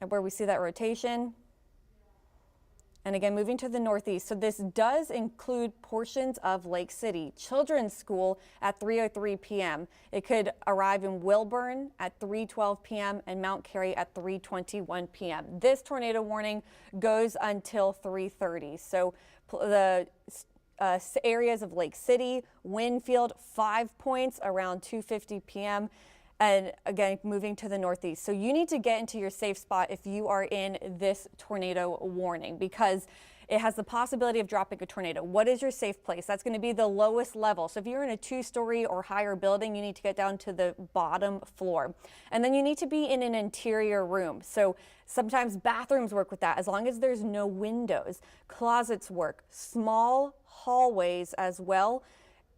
where we see that rotation. And again, moving to the northeast. So this does include portions of Lake City. Children's School at 3:03 p.m. It could arrive in Wilburn at 3:12 p.m. and Mount Carey at 3:21 p.m. This tornado warning goes until 3:30. So the areas of Lake City, Winfield, 5 points around 2:50 p.m. And again, moving to the northeast. So you need to get into your safe spot if you are in this tornado warning, because it has the possibility of dropping a tornado. What is your safe place? That's going to be the lowest level. So if you're in a 2-story or higher building, you need to get down to the bottom floor. And then you need to be in an interior room. So sometimes bathrooms work with that, as long as there's no windows. Closets work, small hallways as well.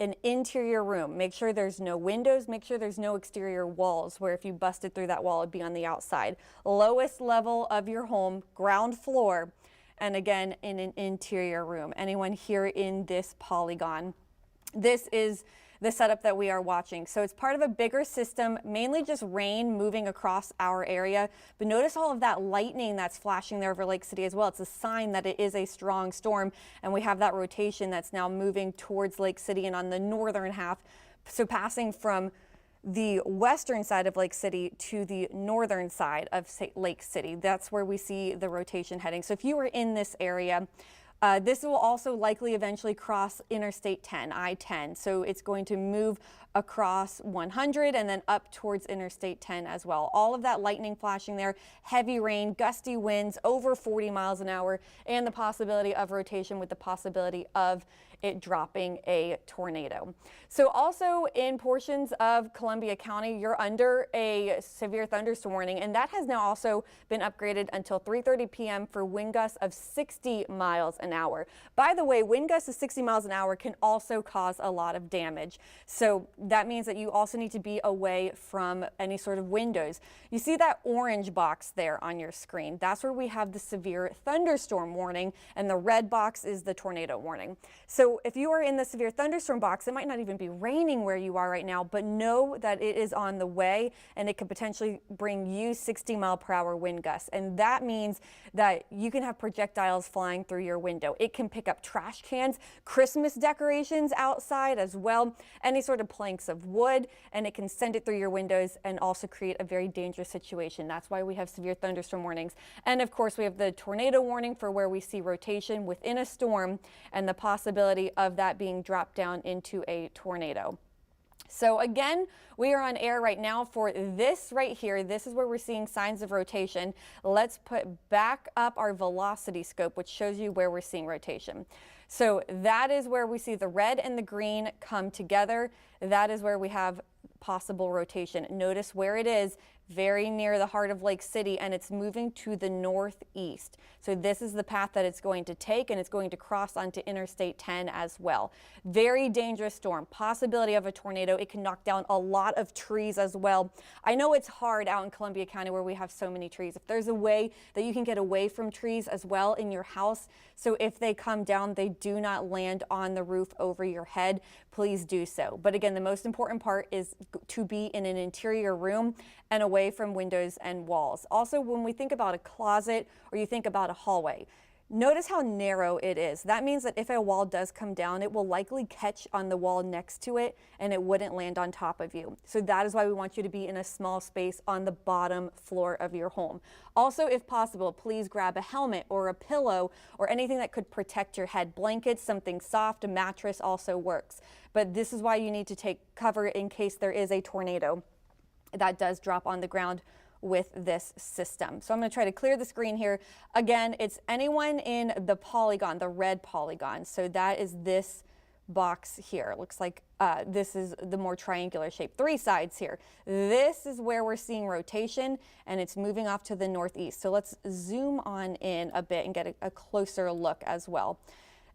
An interior room. Make sure there's no windows. Make sure there's no exterior walls, where if you busted through that wall, it'd be on the outside. Lowest level of your home, ground floor, and again, in an interior room. Anyone here in this polygon? This is the setup that we are watching. So it's part of a bigger system, mainly just rain moving across our area. But notice all of that lightning that's flashing there over Lake City as well. It's a sign that it is a strong storm. And we have that rotation that's now moving towards Lake City and on the northern half. So passing from the western side of Lake City to the northern side of Lake City. That's where we see the rotation heading. So if you are in this area, this will also likely eventually cross Interstate 10, I-10. So it's going to move across 100 and then up towards Interstate 10 as well. All of that lightning flashing there, heavy rain, gusty winds over 40 miles an hour, and the possibility of rotation with the possibility of it dropping a tornado. So also in portions of Columbia County, you're under a severe thunderstorm warning, and that has now also been upgraded until 3:30 p.m. for wind gusts of 60 miles an hour. By the way, wind gusts of 60 miles an hour can also cause a lot of damage. So that means that you also need to be away from any sort of windows. You see that orange box there on your screen? That's where we have the severe thunderstorm warning, and the red box is the tornado warning. So if you are in the severe thunderstorm box, it might not even be raining where you are right now, but know that it is on the way, and it could potentially bring you 60-mile-per-hour wind gusts. And that means that you can have projectiles flying through your window. It can pick up trash cans, Christmas decorations outside as well, any sort of planks of wood, and it can send it through your windows and also create a very dangerous situation. That's why we have severe thunderstorm warnings. And of course, we have the tornado warning for where we see rotation within a storm and the possibility of that being dropped down into a tornado. So again, we are on air right now for this right here. This is where we're seeing signs of rotation. Let's put back up our velocity scope, which shows you where we're seeing rotation. So that is where we see the red and the green come together. That is where we have possible rotation. Notice where it is, very near the heart of Lake City, and it's moving to the northeast. So this is the path that it's going to take, and it's going to cross onto Interstate 10 as well. Very dangerous storm, possibility of a tornado. It can knock down a lot of trees as well. I know it's hard out in Columbia County where we have so many trees. If there's a way that you can get away from trees as well in your house, so if they come down, they do not land on the roof over your head, please do so. But again, the most important part is to be in an interior room and away from windows and walls. Also, when we think about a closet or you think about a hallway, notice how narrow it is. That means that if a wall does come down, it will likely catch on the wall next to it and it wouldn't land on top of you. So that is why we want you to be in a small space on the bottom floor of your home. Also, if possible, please grab a helmet or a pillow or anything that could protect your head. Blankets, something soft, a mattress also works. But this is why you need to take cover in case there is a tornado that does drop on the ground with this system. So I'm going to try to clear the screen here. Again, it's anyone in the polygon, the red polygon. So that is this box here. It looks like this is the more triangular shape. 3 sides here. This is where we're seeing rotation, and it's moving off to the northeast. So let's zoom on in a bit and get a closer look as well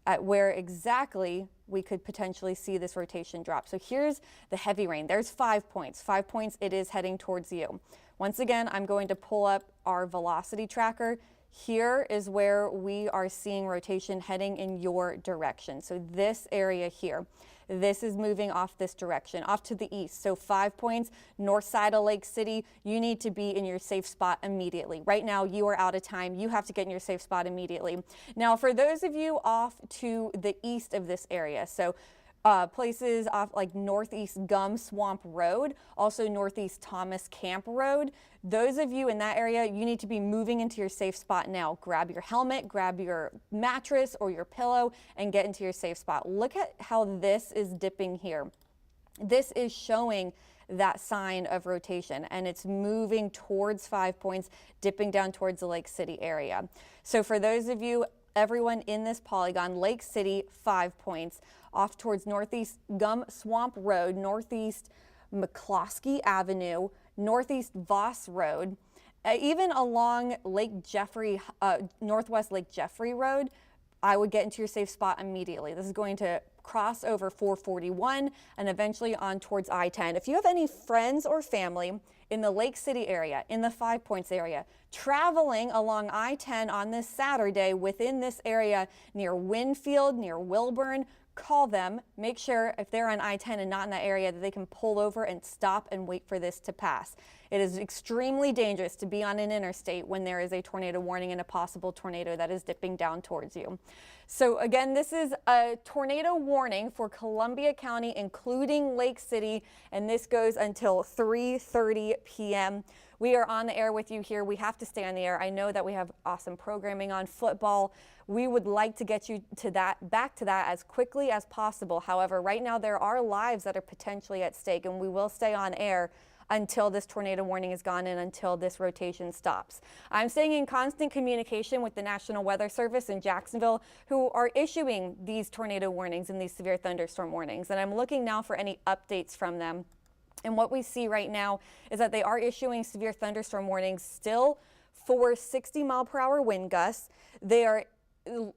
at where exactly we could potentially see this rotation drop. So here's the heavy rain. There's 5 points. 5 points, it is heading towards you. Once again, I'm going to pull up our velocity tracker. Here is where we are seeing rotation heading in your direction. So this area here. this is moving off this direction, off to the east. So 5 points, north side of Lake City, you need to be in your safe spot immediately. Right now, you are out of time. You have to get in your safe spot immediately. Now, for those of you off to the east of this area, so places off like Northeast Gum Swamp Road, also Northeast Thomas Camp Road. Those of you in that area, you need to be moving into your safe spot now. Grab your helmet, grab your mattress or your pillow, and get into your safe spot. Look at how this is dipping here. This is showing that sign of rotation, and it's moving towards 5 points, dipping down towards the Lake City area. So for those of you, everyone in this polygon, Lake City, 5 points, off towards Northeast Gum Swamp Road, Northeast McCloskey Avenue, Northeast Voss Road, even along Lake Jeffrey, Northwest Lake Jeffrey Road, I would get into your safe spot immediately. This is going to cross over 441 and eventually on towards I-10. If you have any friends or family in the Lake City area, in the 5 Points area, traveling along I-10 on this Saturday within this area near Winfield, near Wilburn, call them, make sure if they're on I-10 and not in that area that they can pull over and stop and wait for this to pass. It is extremely dangerous to be on an interstate when there is a tornado warning and a possible tornado that is dipping down towards you. So again, this is a tornado warning for Columbia County, including Lake City, and this goes until 3:30 p.m. We are on the air with you here. We have to stay on the air. I know that we have awesome programming on football. We would like to get you to that, back to that as quickly as possible. However, right now there are lives that are potentially at stake, and we will stay on air until this tornado warning is gone and until this rotation stops. I'm staying in constant communication with the National Weather Service in Jacksonville, who are issuing these tornado warnings and these severe thunderstorm warnings, and I'm looking now for any updates from them. And what we see right now is that they are issuing severe thunderstorm warnings still for 60-mile-per-hour wind gusts. They are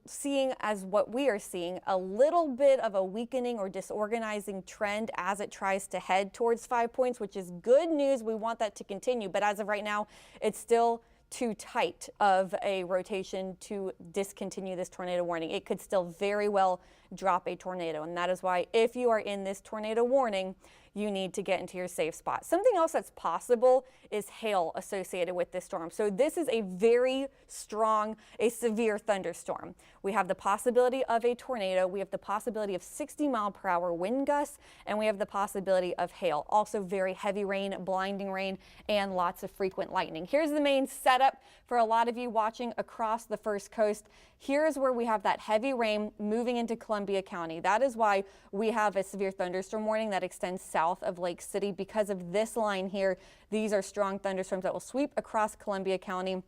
seeing, as what we are seeing, a little bit of a weakening or disorganizing trend as it tries to head towards 5 points, which is good news. We want that to continue, but as of right now, it's still too tight of a rotation to discontinue this tornado warning. It could still very well drop a tornado, and that is why if you are in this tornado warning, you need to get into your safe spot. Something else that's possible is hail associated with this storm. So this is a very strong, a severe thunderstorm. We have the possibility of a tornado, we have the possibility of 60-mile-per-hour wind gusts, and we have the possibility of hail. Also very heavy rain, blinding rain, and lots of frequent lightning. Here's the main setup for a lot of you watching across the First Coast. Here's where we have that heavy rain moving into Columbia County. That is why we have a severe thunderstorm warning that extends south of Lake City because of this line here. These are strong thunderstorms that will sweep across Columbia County.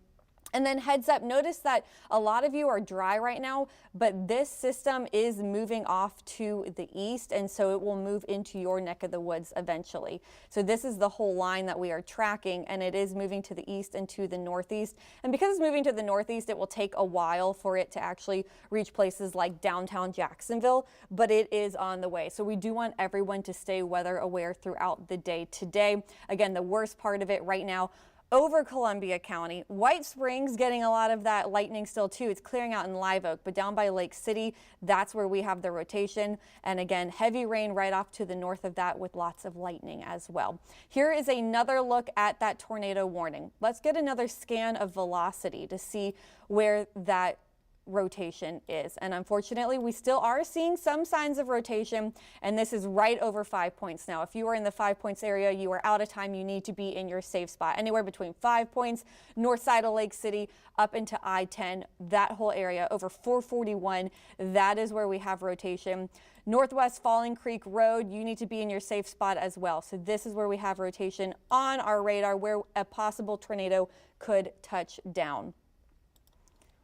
And then heads up, notice that a lot of you are dry right now, but this system is moving off to the east, and so it will move into your neck of the woods eventually. So this is the whole line that we are tracking, and it is moving to the east and to the northeast. And because it's moving to the northeast, it will take a while for it to actually reach places like downtown Jacksonville, but it is on the way. So we do want everyone to stay weather aware throughout the day today. Again, the worst part of it right now, over Columbia County. White Springs getting a lot of that lightning still too. It's clearing out in Live Oak, but down by Lake City, that's where we have the rotation. And again, heavy rain right off to the north of that with lots of lightning as well. Here is another look at that tornado warning. Let's get another scan of velocity to see where that rotation is. And unfortunately, we still are seeing some signs of rotation, and this is right over 5 points now. If you are in the 5 points area, you are out of time. You need to be in your safe spot. Anywhere between 5 points, north side of Lake City, up into I-10, that whole area, over 441, that is where we have rotation. Northwest Falling Creek Road, you need to be in your safe spot as well. So this is where we have rotation on our radar, where a possible tornado could touch down.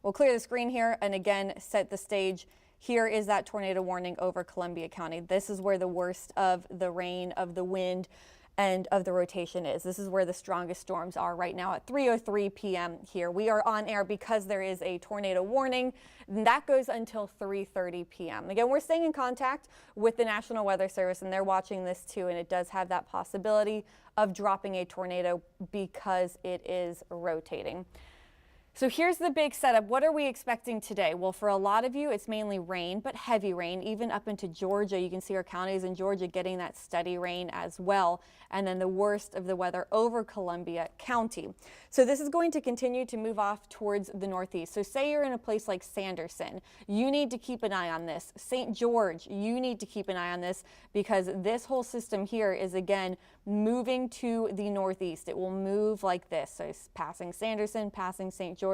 We'll clear the screen here and again set the stage. Here is that tornado warning over Columbia County. This is where the worst of the rain, of the wind, and of the rotation is. This is where the strongest storms are right now at 3:03 p.m. here. We are on air because there is a tornado warning, and that goes until 3:30 p.m. Again, we're staying in contact with the National Weather Service, and they're watching this too, and it does have that possibility of dropping a tornado because it is rotating. So here's the big setup. What are we expecting today? Well, for a lot of you, it's mainly rain, but heavy rain, even up into Georgia. You can see our counties in Georgia getting that steady rain as well. And then the worst of the weather over Columbia County. So this is going to continue to move off towards the northeast. So say you're in a place like Sanderson, you need to keep an eye on this. St. George, you need to keep an eye on this because this whole system here is again moving to the northeast. It will move like this. So passing Sanderson, passing St. George,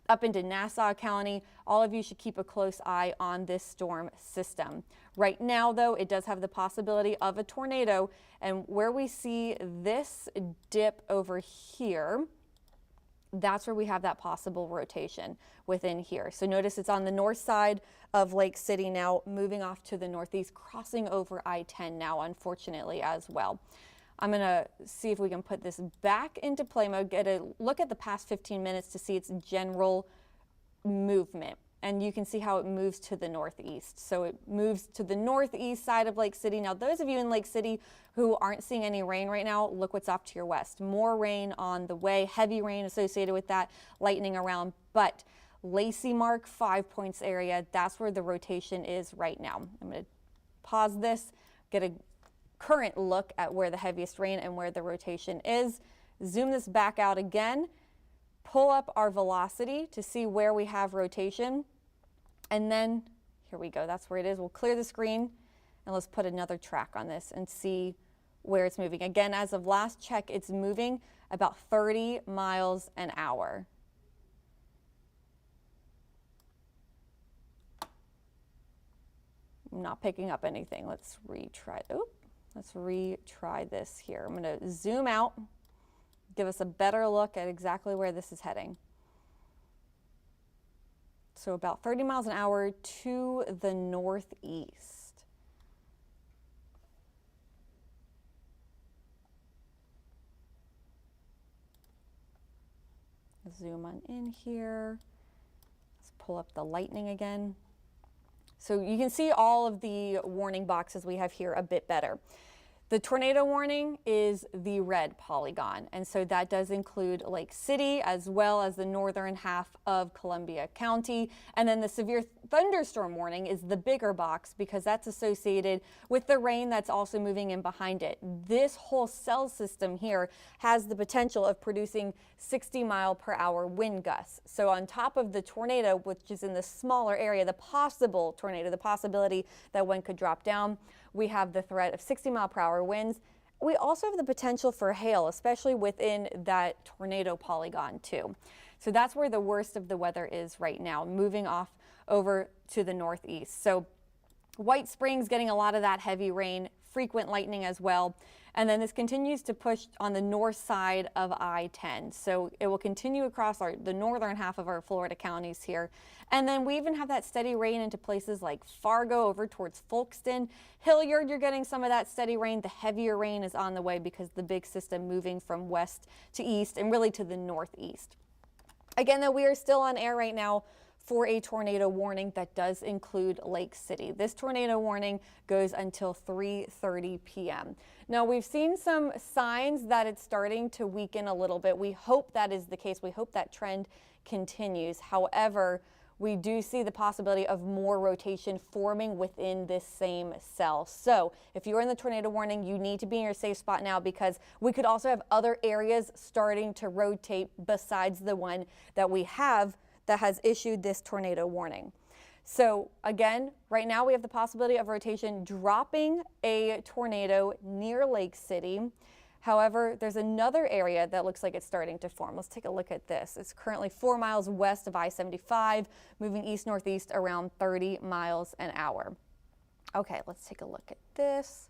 up into Nassau County. All of you should keep a close eye on this storm system. Right now, though, it does have the possibility of a tornado. And where we see this dip over here, that's where we have that possible rotation within here. So notice it's on the north side of Lake City now, moving off to the northeast, crossing over I-10 now, unfortunately, as well. I'm going to see if we can put this back into play mode, get a look at the past 15 minutes to see its general movement. And you can see how it moves to the northeast. So it moves to the northeast side of Lake City. Now, those of you in Lake City who aren't seeing any rain right now, look what's off to your west. More rain on the way, heavy rain associated with that, lightning around. But Lacey Mark, 5 points area, that's where the rotation is right now. I'm going to pause this, get a current look at where the heaviest rain and where the rotation is. Zoom this back out again. Pull up our velocity to see where we have rotation. And then, here we go, that's where it is. We'll clear the screen and let's put another track on this and see where it's moving. Again, as of last check, it's moving about 30 miles an hour. I'm not picking up anything. Let's retry. Let's retry this here. I'm going to zoom out, give us a better look at exactly where this is heading. So about 30 miles an hour to the northeast. Zoom on in here. Let's pull up the lightning again. So you can see all of the warning boxes we have here a bit better. The tornado warning is the red polygon, and so that does include Lake City as well as the northern half of Columbia County. And then the severe thunderstorm warning is the bigger box because that's associated with the rain that's also moving in behind it. This whole cell system here has the potential of producing 60-mile-per-hour wind gusts. So on top of the tornado, which is in the smaller area, the possible tornado, the possibility that one could drop down, we have the threat of 60-mile-per-hour winds. We also have the potential for hail, especially within that tornado polygon too. So that's where the worst of the weather is right now, moving off over to the northeast. So White Springs getting a lot of that heavy rain, frequent lightning as well. And then this continues to push on the north side of I-10. So it will continue across the northern half of our Florida counties here. And then we even have that steady rain into places like Fargo over towards Folkston. Hilliard, you're getting some of that steady rain. The heavier rain is on the way because the big system moving from west to east and really to the northeast. Again, though, we are still on air right now for a tornado warning that does include Lake City. This tornado warning goes until 3:30 p.m. Now, we've seen some signs that it's starting to weaken a little bit. We hope that is the case. We hope that trend continues. However, we do see the possibility of more rotation forming within this same cell. So if you're in the tornado warning, you need to be in your safe spot now because we could also have other areas starting to rotate besides the one that we have that has issued this tornado warning. So again, right now we have the possibility of rotation dropping a tornado near Lake City. However, there's another area that looks like it's starting to form. Let's take a look at this. It's currently 4 miles west of I-75, moving east-northeast around 30 miles an hour. Okay, let's take a look at this.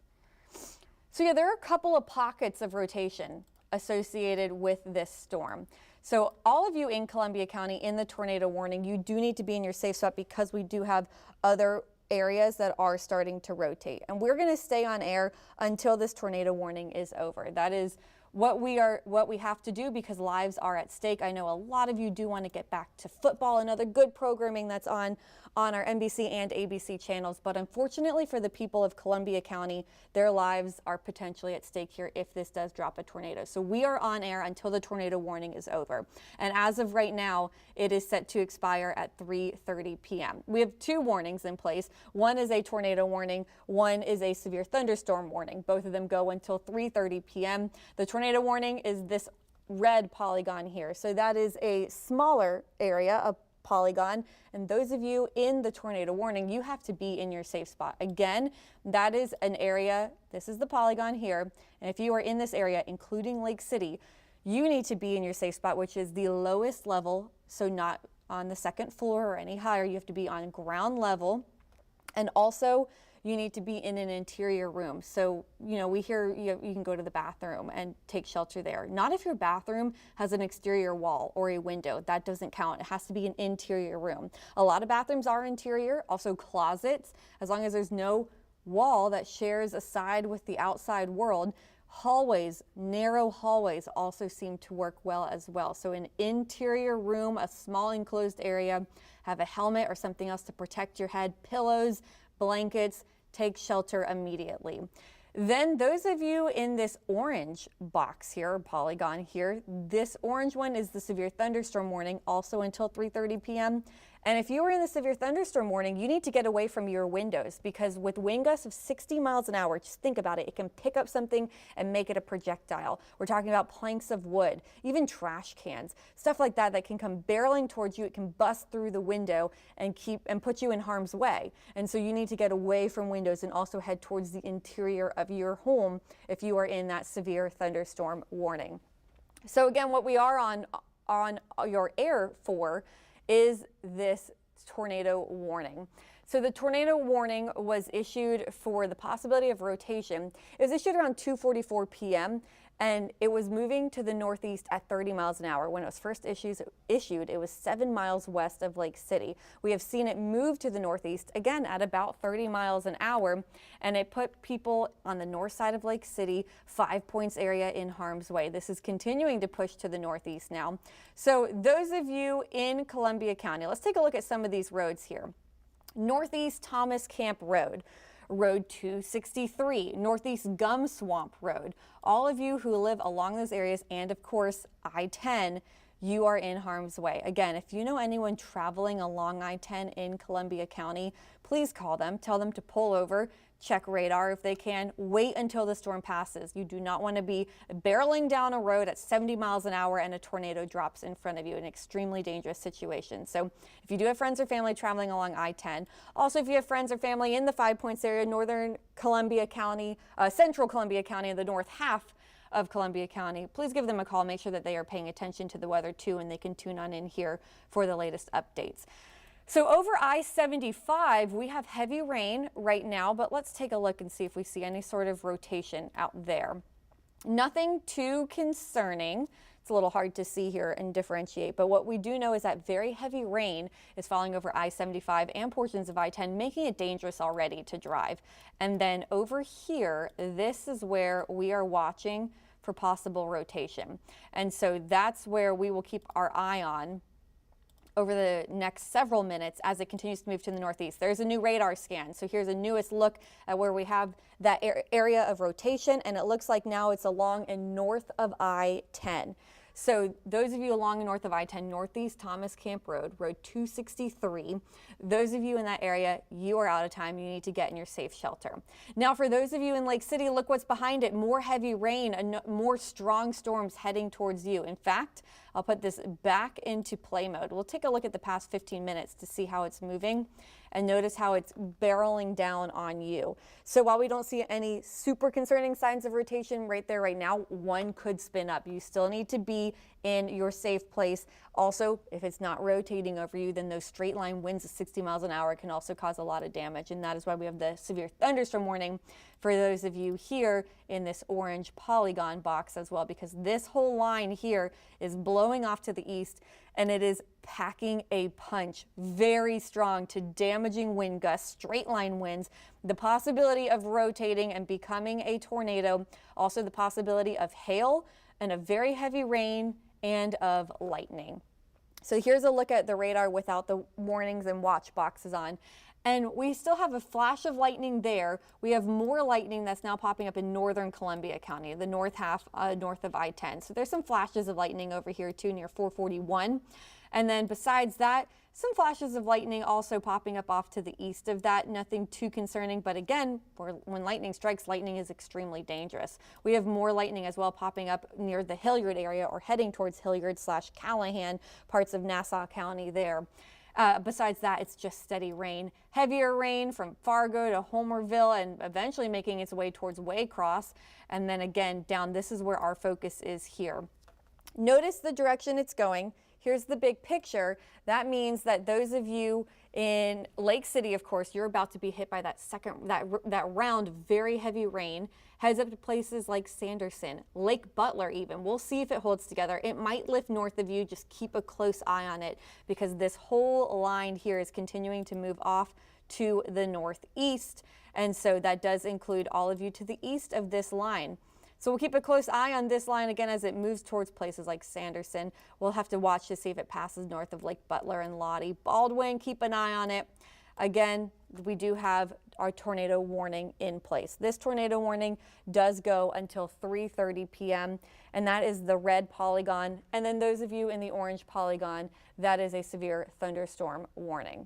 So yeah, there are a couple of pockets of rotation associated with this storm. So all of you in Columbia County in the tornado warning, you do need to be in your safe spot because we do have other areas that are starting to rotate. And we're going to stay on air until this tornado warning is over. That is what we have to do, because lives are at stake. I know a lot of you do want to get back to football and other good programming that's on our NBC and ABC channels, but unfortunately for the people of Columbia County, their lives are potentially at stake here if this does drop a tornado. So we are on air until the tornado warning is over. And as of right now, it is set to expire at 3:30 p.m. We have two warnings in place. One is a tornado warning, one is a severe thunderstorm warning. Both of them go until 3:30 p.m. The tornado warning is this red polygon here. So that is a smaller area, a polygon, and those of you in the tornado warning, you have to be in your safe spot. Again, that is an area, this is the polygon here, and if you are in this area, including Lake City, you need to be in your safe spot, which is the lowest level, so not on the second floor or any higher. You have to be on ground level, and also you need to be in an interior room. So, we hear you can go to the bathroom and take shelter there. Not if your bathroom has an exterior wall or a window. That doesn't count. It has to be an interior room. A lot of bathrooms are interior, also closets, as long as there's no wall that shares a side with the outside world. Hallways, narrow hallways also seem to work well as well. So an interior room, a small enclosed area, have a helmet or something else to protect your head, pillows, blankets, take shelter immediately. Then those of you in this orange box here, or polygon here, this orange one is the severe thunderstorm warning, also until 3:30 p.m. And if you are in the severe thunderstorm warning, you need to get away from your windows, because with wind gusts of 60 miles an hour, just think about it, it can pick up something and make it a projectile. We're talking about planks of wood, even trash cans, stuff like that can come barreling towards you. It can bust through the window and put you in harm's way. And so you need to get away from windows and also head towards the interior of your home if you are in that severe thunderstorm warning. So again, what we are on your air for is this tornado warning. So the tornado warning was issued for the possibility of rotation. It was issued around 2:44 p.m. and it was moving to the northeast at 30 miles an hour. When it was first issued, it was 7 miles west of Lake City. We have seen it move to the northeast again at about 30 miles an hour, and it put people on the north side of Lake City, 5 Points area, in harm's way. This is continuing to push to the northeast now. So those of you in Columbia County, let's take a look at some of these roads here. Northeast Thomas Camp Road, Road 263, Northeast Gum Swamp Road. All of you who live along those areas, and of course I-10, you are in harm's way. Again, if you know anyone traveling along I-10 in Columbia County, please call them, tell them to pull over, check radar if they can, wait until the storm passes. You do not want to be barreling down a road at 70 miles an hour and a tornado drops in front of you, an extremely dangerous situation. So if you do have friends or family traveling along I-10, also if you have friends or family in the 5 Points area, northern Columbia County, central Columbia County, the north half of Columbia County, please give them a call. Make sure that they are paying attention to the weather too, and they can tune on in here for the latest updates. So over I-75, we have heavy rain right now, but let's take a look and see if we see any sort of rotation out there. Nothing too concerning. It's a little hard to see here and differentiate, but what we do know is that very heavy rain is falling over I-75 and portions of I-10, making it dangerous already to drive. And then over here, this is where we are watching for possible rotation. And so that's where we will keep our eye on over the next several minutes as it continues to move to the northeast. There's a new radar scan. So here's a newest look at where we have that area of rotation, and it looks like now it's along and north of I-10. So those of you along north of I-10, Northeast Thomas Camp Road, Road 263, those of you in that area, you are out of time. You need to get in your safe shelter. Now, for those of you in Lake City, look what's behind it. More heavy rain and more strong storms heading towards you. In fact, I'll put this back into play mode. We'll take a look at the past 15 minutes to see how it's moving and notice how it's barreling down on you. So while we don't see any super concerning signs of rotation right there right now, one could spin up. You still need to be in your safe place. Also, if it's not rotating over you, then those straight line winds of 60 miles an hour can also cause a lot of damage. And that is why we have the severe thunderstorm warning for those of you here in this orange polygon box as well, because this whole line here is blowing off to the east and it is packing a punch, very strong to damaging wind gusts, straight line winds, the possibility of rotating and becoming a tornado, also the possibility of hail, and of very heavy rain and of lightning. So here's a look at the radar without the warnings and watch boxes on. And we still have a flash of lightning there. We have more lightning that's now popping up in northern Columbia County, the north half north of I-10. So there's some flashes of lightning over here too near 441. And then besides that, some flashes of lightning also popping up off to the east of that. Nothing too concerning, but again, when lightning strikes, lightning is extremely dangerous. We have more lightning as well popping up near the Hilliard area or heading towards Hilliard/Callahan, parts of Nassau County there. Besides that, it's just steady rain. Heavier rain from Fargo to Homerville and eventually making its way towards Waycross. And then again, down, this is where our focus is here. Notice the direction it's going. Here's the big picture. That means that those of you in Lake City, of course, you're about to be hit by that round very heavy rain. Heads up to places like Sanderson, Lake Butler even. We'll see if it holds together. It might lift north of you. Just keep a close eye on it because this whole line here is continuing to move off to the northeast. And so that does include all of you to the east of this line. So we'll keep a close eye on this line again as it moves towards places like Sanderson. We'll have to watch to see if it passes north of Lake Butler and Lottie. Baldwin, keep an eye on it. Again, we do have our tornado warning in place. This tornado warning does go until 3:30 p.m. and that is the red polygon. And then those of you in the orange polygon, that is a severe thunderstorm warning.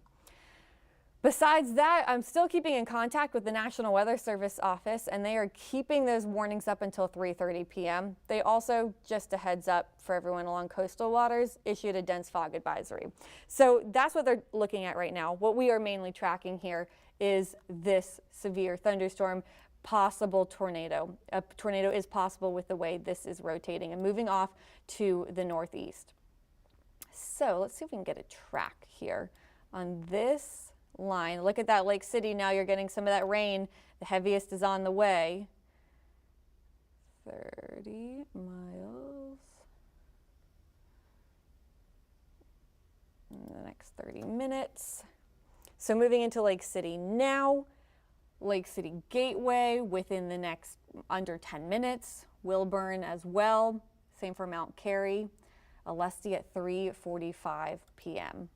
Besides that, I'm still keeping in contact with the National Weather Service office, and they are keeping those warnings up until 3:30 p.m. They also, just a heads up for everyone along coastal waters, issued a dense fog advisory. So that's what they're looking at right now. What we are mainly tracking here is this severe thunderstorm, possible tornado. A tornado is possible with the way this is rotating and moving off to the northeast. So let's see if we can get a track here on this line. Look at that Lake City. Now you're getting some of that rain. The heaviest is on the way. 30 miles in the next 30 minutes. So moving into Lake City now. Lake City Gateway within the next under 10 minutes. Wilburn as well. Same for Mount Carey. Alesti at 3:45 p.m.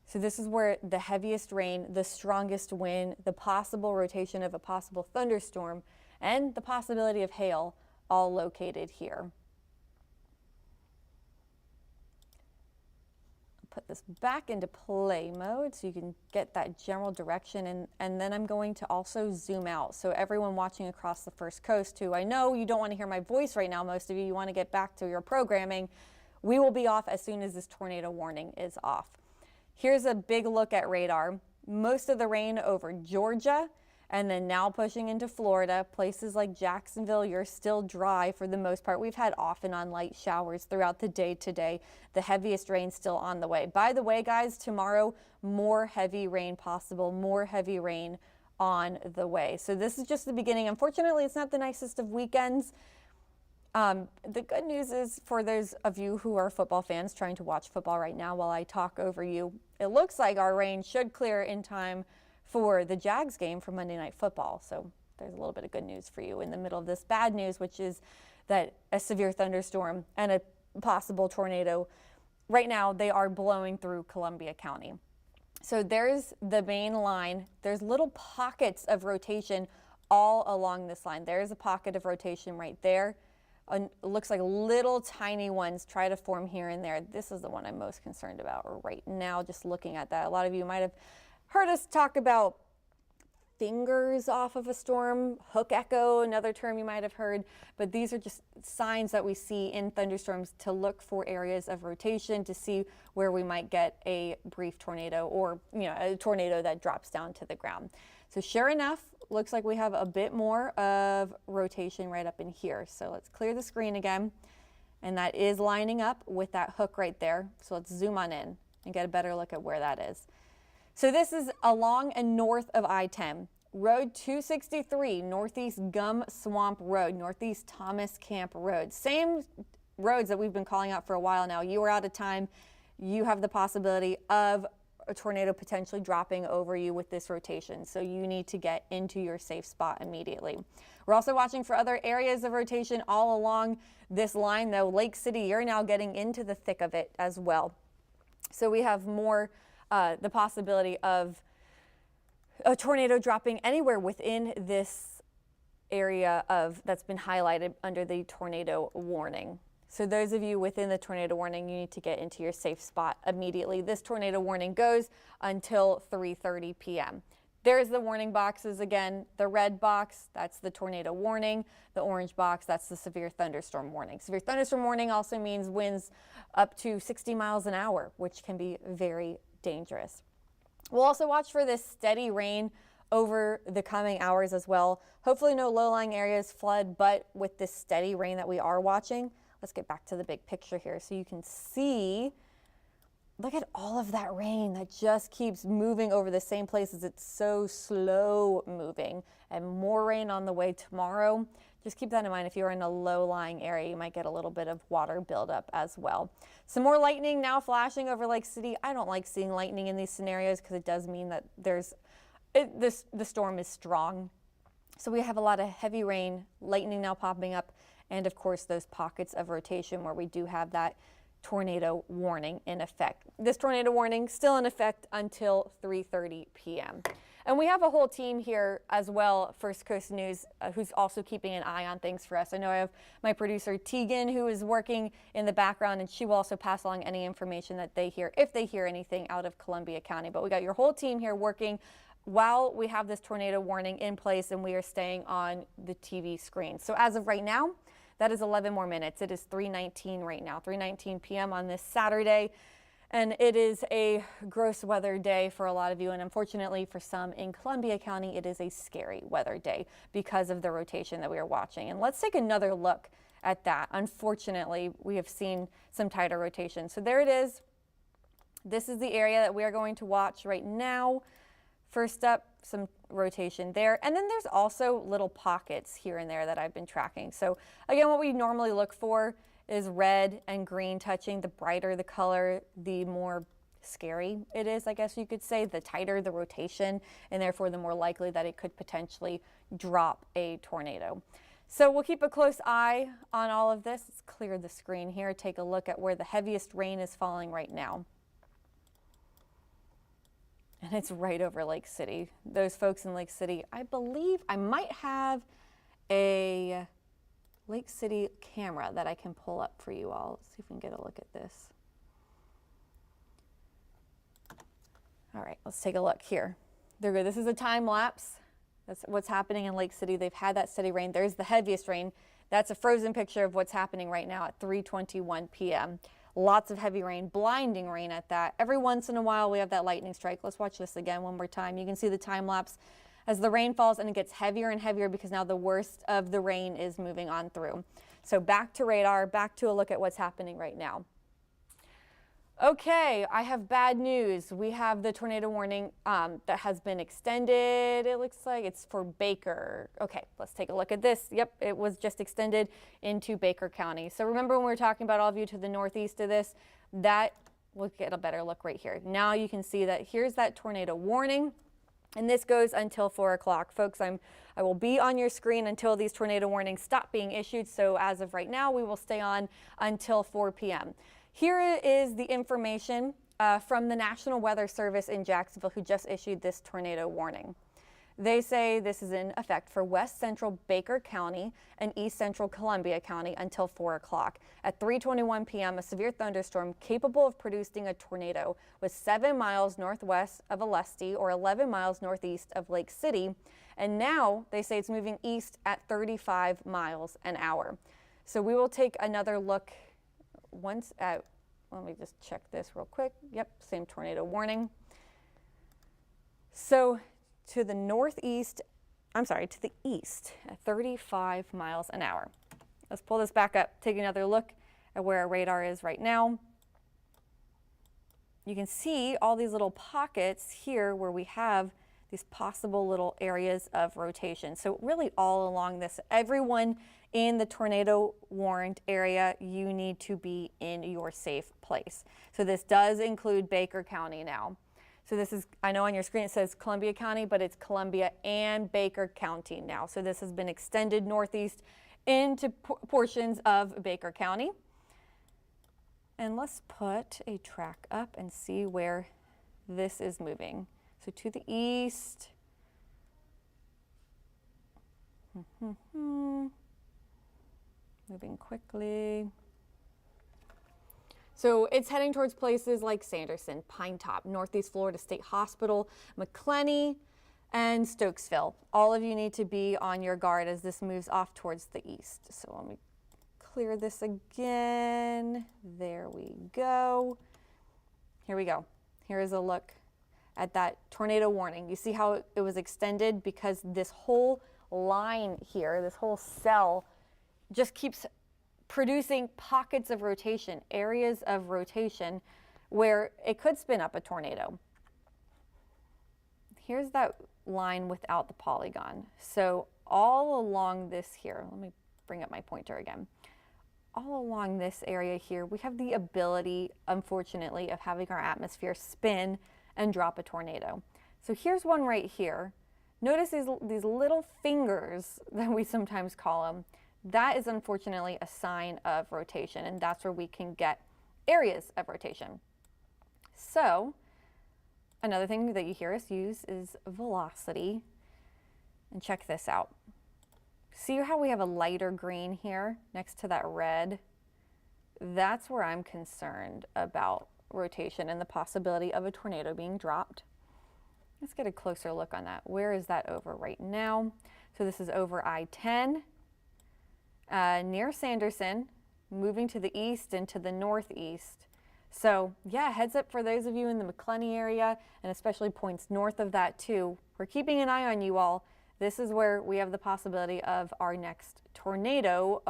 So this is where the heaviest rain, the strongest wind, the possible rotation of a possible thunderstorm, and the possibility of hail all located here. Put this back into play mode so you can get that general direction, and then I'm going to also zoom out. So everyone watching across the First Coast who I know you don't want to hear my voice right now, most of you want to get back to your programming, we will be off as soon as this tornado warning is off. Here's a big look at radar. Most of the rain over Georgia and then now pushing into Florida. Places like Jacksonville, you're still dry for the most part. We've had off and on light showers throughout the day today. The heaviest rain still on the way. By the way, guys, tomorrow, more heavy rain possible, more heavy rain on the way. So this is just the beginning. Unfortunately, it's not the nicest of weekends. The good news is for those of you who are football fans trying to watch football right now while I talk over you, it looks like our rain should clear in time for the Jags game for Monday Night Football. So there's a little bit of good news for you in the middle of this bad news, which is that a severe thunderstorm and a possible tornado, right now they are blowing through Columbia County. So there's the main line. There's little pockets of rotation all along this line. There's a pocket of rotation right there. It looks like little tiny ones try to form here and there. This is the one I'm most concerned about right now, just looking at that. A lot of you might have heard us talk about fingers off of a storm, hook echo, another term you might have heard, but these are just signs that we see in thunderstorms to look for areas of rotation to see where we might get a brief tornado or a tornado that drops down to the ground. So sure enough, looks like we have a bit more of rotation right up in here. So let's clear the screen again. And that is lining up with that hook right there. So let's zoom on in and get a better look at where that is. So this is along and north of I-10. Road 263, Northeast Gum Swamp Road, Northeast Thomas Camp Road. Same roads that we've been calling out for a while now. You are out of time. You have the possibility of a tornado potentially dropping over you with this rotation. So you need to get into your safe spot immediately. We're also watching for other areas of rotation all along this line, though. Lake City, you're now getting into the thick of it as well. So we have more the possibility of a tornado dropping anywhere within this area that's been highlighted under the tornado warning. So those of you within the tornado warning, you need to get into your safe spot immediately. This tornado warning goes until 3:30 p.m. There's the warning boxes again. The red box, that's the tornado warning. The orange box, that's the severe thunderstorm warning. Severe thunderstorm warning also means winds up to 60 miles an hour, which can be very dangerous. We'll also watch for this steady rain over the coming hours as well. Hopefully no low-lying areas flood, but with this steady rain that we are watching, let's get back to the big picture here so you can see. Look at all of that rain that just keeps moving over the same places. It's so slow moving, and more rain on the way tomorrow. Just keep that in mind. If you're in a low-lying area, you might get a little bit of water buildup as well. Some more lightning now flashing over Lake City. I don't like seeing lightning in these scenarios because it does mean that the storm is strong. So we have a lot of heavy rain, lightning now popping up, and of course those pockets of rotation where we do have that tornado warning in effect. This tornado warning still in effect until 3:30 p.m. And we have a whole team here as well, First Coast News, who's also keeping an eye on things for us. I know I have my producer Tegan, who is working in the background, and she will also pass along any information that they hear, if they hear anything out of Columbia County. But we got your whole team here working while we have this tornado warning in place, and we are staying on the TV screen. So as of right now, that is 11 more minutes. It is 3:19 right now, 3:19 p.m. on this Saturday. And it is a gross weather day for a lot of you. And unfortunately for some in Columbia County, it is a scary weather day because of the rotation that we are watching. And let's take another look at that. Unfortunately, we have seen some tighter rotation. So there it is. This is the area that we are going to watch right now. First up, some rotation there. And then there's also little pockets here and there that I've been tracking. So again, what we normally look for is red and green touching. The brighter the color, the more scary it is, I guess you could say. The tighter the rotation, and therefore the more likely that it could potentially drop a tornado. So we'll keep a close eye on all of this. Let's clear the screen here. Take a look at where the heaviest rain is falling right now. And it's right over Lake City. Those folks in Lake City, I believe I might have a Lake City camera that I can pull up for you all. Let's see if we can get a look at this. All right, let's take a look here. There we go. This is a time lapse. That's what's happening in Lake City. They've had that steady rain. There's the heaviest rain. That's a frozen picture of what's happening right now at 3:21 p.m. Lots of heavy rain, blinding rain at that. Every once in a while we have that lightning strike. Let's watch this again one more time. You can see the time lapse as the rain falls, and it gets heavier and heavier because now the worst of the rain is moving on through. So back to radar, back to a look at what's happening right now. Okay, I have bad news. We have the tornado warning that has been extended. It looks like it's for Baker. Okay, let's take a look at this. Yep, it was just extended into Baker County. So remember when we were talking about all of you to the northeast of this, we'll get a better look right here. Now you can see that here's that tornado warning. And this goes until 4 o'clock. Folks, I will be on your screen until these tornado warnings stop being issued. So as of right now, we will stay on until 4 p.m. Here is the information from the National Weather Service in Jacksonville, who just issued this tornado warning. They say this is in effect for west central Baker County and east central Columbia County until 4 o'clock. At 3:21 p.m., a severe thunderstorm capable of producing a tornado was 7 miles northwest of Olustee or 11 miles northeast of Lake City. And now they say it's moving east at 35 miles an hour. So we will take another look once at, let me just check this real quick. Yep, same tornado warning. So to the northeast, to the east at 35 miles an hour. Let's pull this back up, take another look at where our radar is right now. You can see all these little pockets here where we have these possible little areas of rotation. So really all along this, everyone in the tornado warned area, you need to be in your safe place. So this does include Baker County now. So this is, I know on your screen it says Columbia County, but it's Columbia and Baker County now. So this has been extended northeast into portions of Baker County. And let's put a track up and see where this is moving. So to the east. Moving quickly. So it's heading towards places like Sanderson, Pine Top, Northeast Florida State Hospital, McClenny, and Stokesville. All of you need to be on your guard as this moves off towards the east. So let me clear this again. There we go. Here we go. Here is a look at that tornado warning. You see how it was extended because this whole line here, this whole cell just keeps producing pockets of rotation, areas of rotation where it could spin up a tornado. Here's that line without the polygon. So all along this here, let me bring up my pointer again. All along this area here, we have the ability, unfortunately, of having our atmosphere spin and drop a tornado. So here's one right here. Notice these little fingers that we sometimes call them. That is unfortunately a sign of rotation, and that's where we can get areas of rotation. So another thing that you hear us use is velocity. And check this out. See how we have a lighter green here next to that red? That's where I'm concerned about rotation and the possibility of a tornado being dropped. Let's get a closer look on that. Where is that over right now? So this is over I-10. Near Sanderson, moving to the east and to the northeast. So yeah, heads up for those of you in the McClenny area, and especially points north of that too. We're keeping an eye on you all. This is where we have the possibility of our next tornado,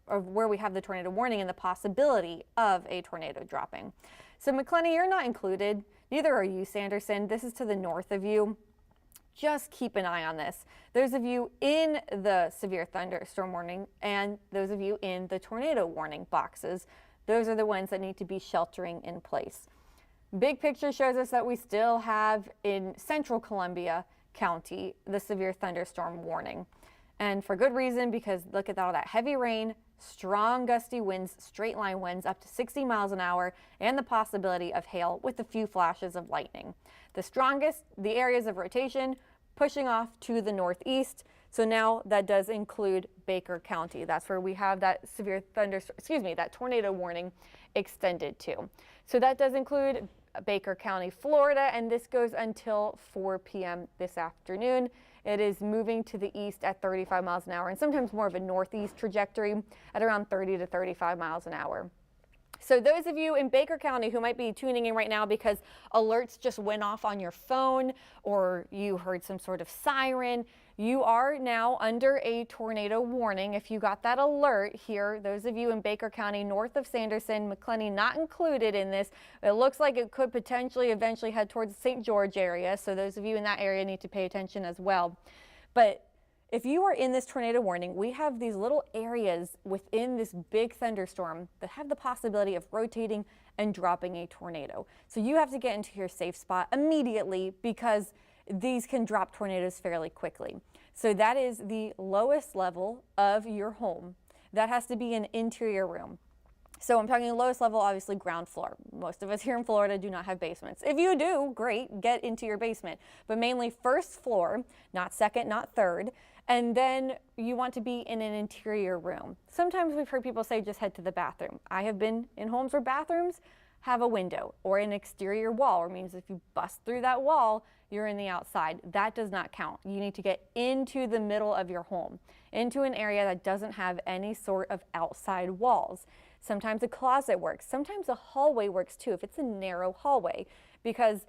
or where we have the tornado warning and the possibility of a tornado dropping. So McClenny, you're not included. Neither are you, Sanderson. This is to the north of you. Just keep an eye on this. Those of you in the severe thunderstorm warning and those of you in the tornado warning boxes, those are the ones that need to be sheltering in place. Big picture shows us that we still have in central Columbia County the severe thunderstorm warning. And for good reason, because look at all that heavy rain, strong gusty winds, straight line winds up to 60 miles an hour, and the possibility of hail with a few flashes of lightning. The strongest, the areas of rotation, pushing off to the northeast. So now that does include Baker County. That's where we have that severe that tornado warning extended to. So that does include Baker County, Florida, and this goes until 4 p.m. this afternoon. It is moving to the east at 35 miles an hour and sometimes more of a northeast trajectory at around 30 to 35 miles an hour. So those of you in Baker County who might be tuning in right now because alerts just went off on your phone or you heard some sort of siren, you are now under a tornado warning. If you got that alert here, those of you in Baker County, north of Sanderson, McClenny not included in this, it looks like it could potentially eventually head towards the St. George area. So those of you in that area need to pay attention as well. But if you are in this tornado warning, we have these little areas within this big thunderstorm that have the possibility of rotating and dropping a tornado. So you have to get into your safe spot immediately because these can drop tornadoes fairly quickly. So that is the lowest level of your home. That has to be an interior room. So I'm talking lowest level, obviously ground floor. Most of us here in Florida do not have basements. If you do, great, get into your basement. But mainly first floor, not second, not third. And then you want to be in an interior room. Sometimes we've heard people say just head to the bathroom. I have been in homes where bathrooms have a window or an exterior wall, which means if you bust through that wall, you're in the outside. That does not count. You need to get into the middle of your home, into an area that doesn't have any sort of outside walls. Sometimes a closet works. Sometimes a hallway works too, if it's a narrow hallway. Because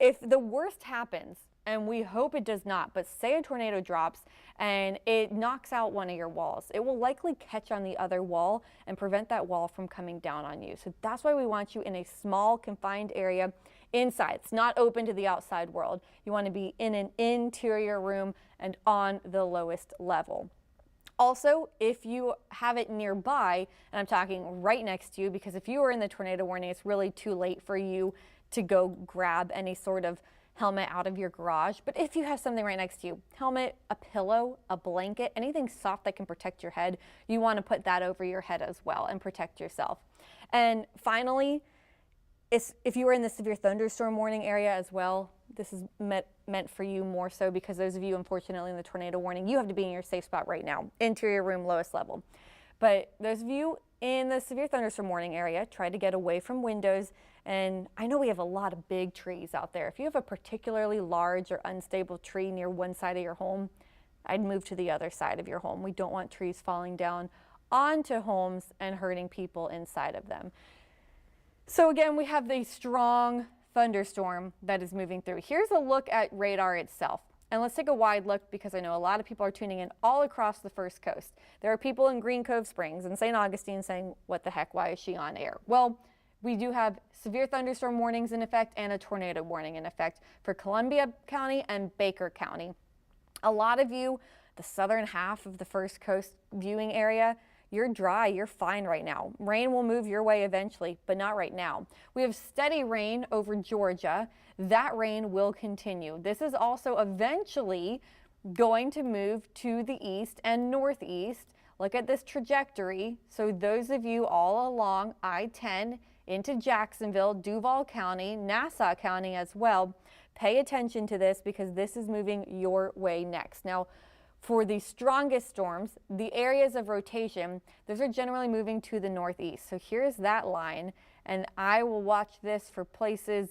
if the worst happens, and we hope it does not, but say a tornado drops and it knocks out one of your walls, it will likely catch on the other wall and prevent that wall from coming down on you. So that's why we want you in a small confined area inside. It's not open to the outside world. You want to be in an interior room and on the lowest level. Also, if you have it nearby, and I'm talking right next to you, because if you are in the tornado warning, it's really too late for you to go grab any sort of helmet out of your garage. But if you have something right next to you, helmet, a pillow, a blanket, anything soft that can protect your head, you want to put that over your head as well and protect yourself. And finally, if you were in the severe thunderstorm warning area as well, this is meant for you more so because those of you, unfortunately, in the tornado warning, you have to be in your safe spot right now, interior room, lowest level. But those of you in the severe thunderstorm warning area, try to get away from windows. And I know we have a lot of big trees out there. If you have a particularly large or unstable tree near one side of your home, I'd move to the other side of your home. We don't want trees falling down onto homes and hurting people inside of them. So again, we have the strong thunderstorm that is moving through. Here's a look at radar itself. And let's take a wide look because I know a lot of people are tuning in all across the First Coast. There are people in Green Cove Springs and St. Augustine saying, what the heck, why is she on air? Well, we do have severe thunderstorm warnings in effect and a tornado warning in effect for Columbia County and Baker County. A lot of you, the southern half of the First Coast viewing area, you're dry, you're fine right now. Rain will move your way eventually, but not right now. We have steady rain over Georgia. That rain will continue. This is also eventually going to move to the east and northeast. Look at this trajectory. So those of you all along I-10 into Jacksonville, Duval County, Nassau County as well, pay attention to this because this is moving your way next. Now, for the strongest storms, the areas of rotation, those are generally moving to the northeast. So here's that line, and I will watch this for places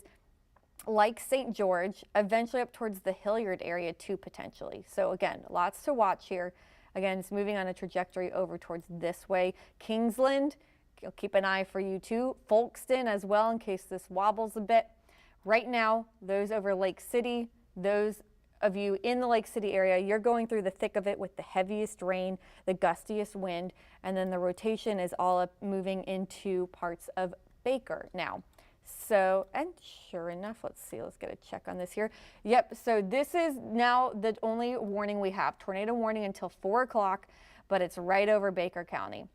like St. George, eventually up towards the Hilliard area too, potentially. So again, lots to watch here. Again, it's moving on a trajectory over towards this way. Kingsland, I'll keep an eye for you too. Folkston as well, in case this wobbles a bit. Right now, those over Lake City, those of you in the Lake City area, you're going through the thick of it with the heaviest rain, the gustiest wind, and then the rotation is all up moving into parts of Baker now. So, and sure enough, let's see, let's get a check on this here. Yep, so this is now the only warning we have, tornado warning until 4 o'clock, but it's right over Baker County.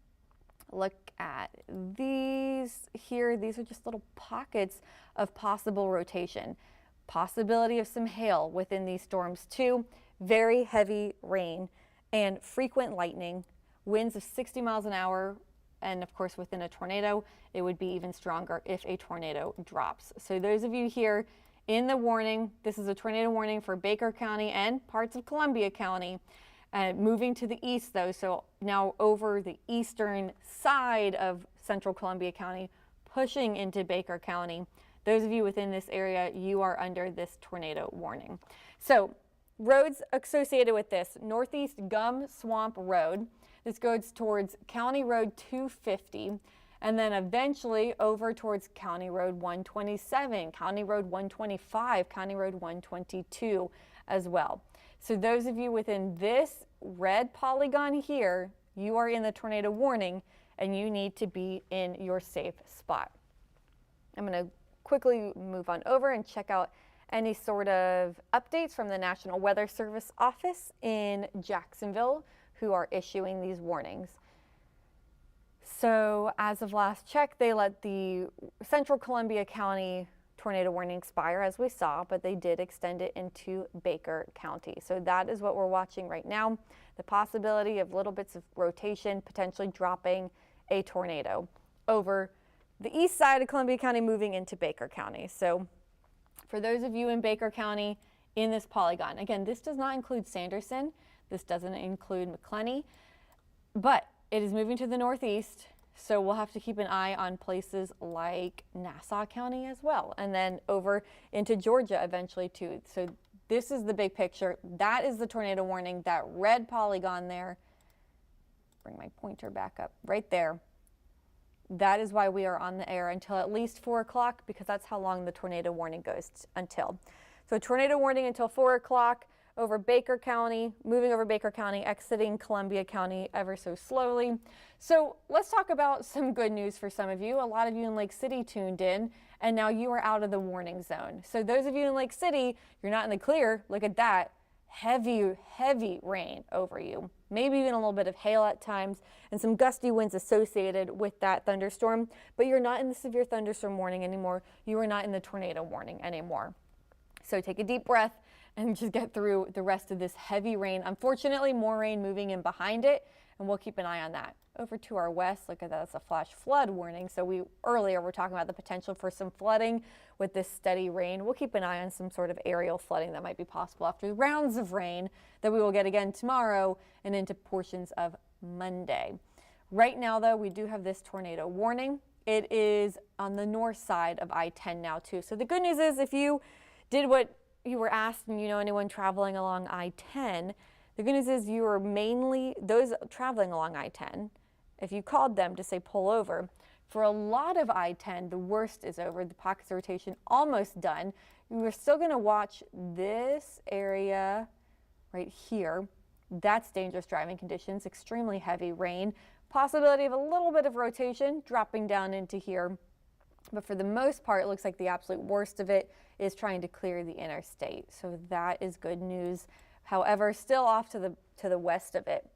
Look at these here. These are just little pockets of possible rotation. Possibility of some hail within these storms too. Very heavy rain and frequent lightning. Winds of 60 miles an hour. And of course, within a tornado, it would be even stronger if a tornado drops. So those of you here in the warning, this is a tornado warning for Baker County and parts of Columbia County. Moving to the east though, so now over the eastern side of central Columbia County, pushing into Baker County. Those of you within this area, you are under this tornado warning. So roads associated with this, Northeast Gum Swamp Road. This goes towards County Road 250, and then eventually over towards County Road 127, County Road 125, County Road 122 as well. So those of you within this red polygon here, you are in the tornado warning and you need to be in your safe spot. I'm going to quickly move on over and check out any sort of updates from the National Weather Service office in Jacksonville who are issuing these warnings. So as of last check, they let the Central Columbia County tornado warning expire as we saw, but they did extend it into Baker County. So that is what we're watching right now. The possibility of little bits of rotation, potentially dropping a tornado over the east side of Columbia County moving into Baker County. So for those of you in Baker County in this polygon, again, this does not include Sanderson. This doesn't include McClenny, but it is moving to the northeast. So we'll have to keep an eye on places like Nassau County as well, and then over into Georgia eventually too. So this is the big picture. That is the tornado warning, that red polygon there. Bring my pointer back up right there. That is why we are on the air until at least 4 o'clock, because that's how long the tornado warning goes until. So tornado warning until 4 o'clock over Baker County, moving over Baker County, exiting Columbia County ever so slowly. So let's talk about some good news for some of you. A lot of you in Lake City tuned in, and now you are out of the warning zone. So those of you in Lake City, you're not in the clear. Look at that. Heavy, heavy rain over you. maybe even a little bit of hail at times, and some gusty winds associated with that thunderstorm. But you're not in the severe thunderstorm warning anymore. You are not in the tornado warning anymore. So take a deep breath and just get through the rest of this heavy rain. Unfortunately, more rain moving in behind it, and we'll keep an eye on that. Over to our west, look at that, that's a flash flood warning. So earlier we're talking about the potential for some flooding with this steady rain. We'll keep an eye on some sort of aerial flooding that might be possible after rounds of rain that we will get again tomorrow and into portions of Monday. Right now though, we do have this tornado warning. It is on the north side of I-10 now too. So the good news is if you did what you were asked and you know anyone traveling along I-10, the good news is you are mainly those traveling along I-10. If you called them to say pull over, for a lot of I-10, the worst is over. The pockets of rotation almost done. We're still going to watch this area right here. That's dangerous driving conditions, extremely heavy rain, possibility of a little bit of rotation dropping down into here. But for the most part, it looks like the absolute worst of it is trying to clear the interstate. So that is good news. However, still off to the west of it,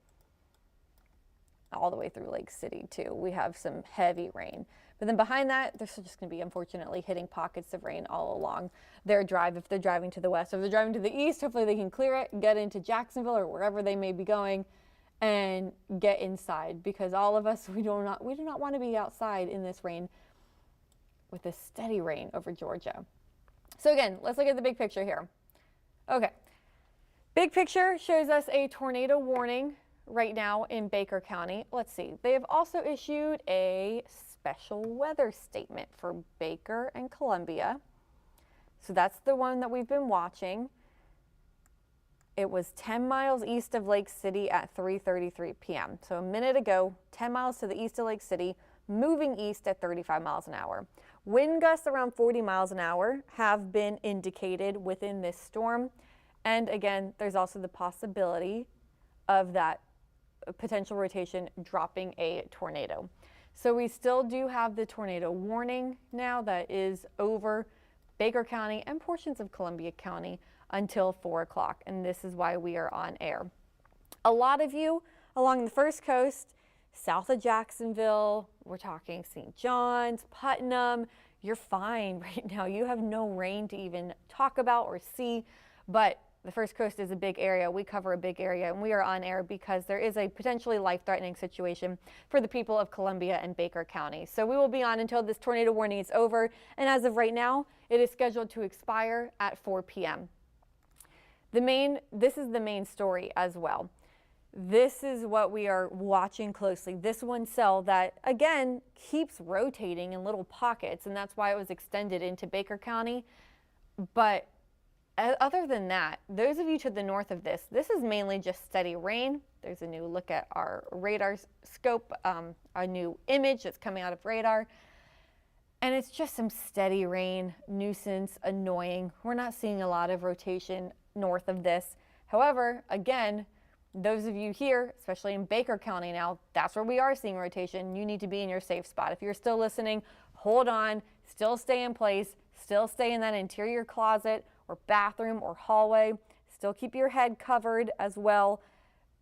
all the way through Lake City too. We have some heavy rain. But then behind that, they're just going to be unfortunately hitting pockets of rain all along their drive if they're driving to the west. If they're driving to the east, hopefully they can clear it, get into Jacksonville or wherever they may be going and get inside, because all of us, we do not want to be outside in this rain with this steady rain over Georgia. So again, let's look at the big picture here. Okay. Big picture shows us a tornado warning right now in Baker County. Let's see. They have also issued a special weather statement for Baker and Columbia. So that's the one that we've been watching. It was 10 miles east of Lake City at 3:33 p.m. So a minute ago, 10 miles to the east of Lake City, moving east at 35 miles an hour. Wind gusts around 40 miles an hour have been indicated within this storm. And again, there's also the possibility of that potential rotation dropping a tornado. So we still do have the tornado warning now that is over Baker County and portions of Columbia County until 4 o'clock. And this is why we are on air. A lot of you along the First Coast, south of Jacksonville, we're talking St. John's, Putnam, you're fine right now. You have no rain to even talk about or see, but the First Coast is a big area. We cover a big area, and we are on air because there is a potentially life-threatening situation for the people of Columbia and Baker County. So we will be on until this tornado warning is over, and as of right now, it is scheduled to expire at 4 p.m. This is the main story as well. This is what we are watching closely. This one cell that, again, keeps rotating in little pockets, and that's why it was extended into Baker County. But other than that, those of you to the north of this is mainly just steady rain. There's a new look at our radar scope, a new image that's coming out of radar. And it's just some steady rain, nuisance, annoying. We're not seeing a lot of rotation north of this. However, again, those of you here, especially in Baker County now, that's where we are seeing rotation. You need to be in your safe spot. If you're still listening, hold on, still stay in place, still stay in that interior closet or bathroom or hallway. Still keep your head covered as well.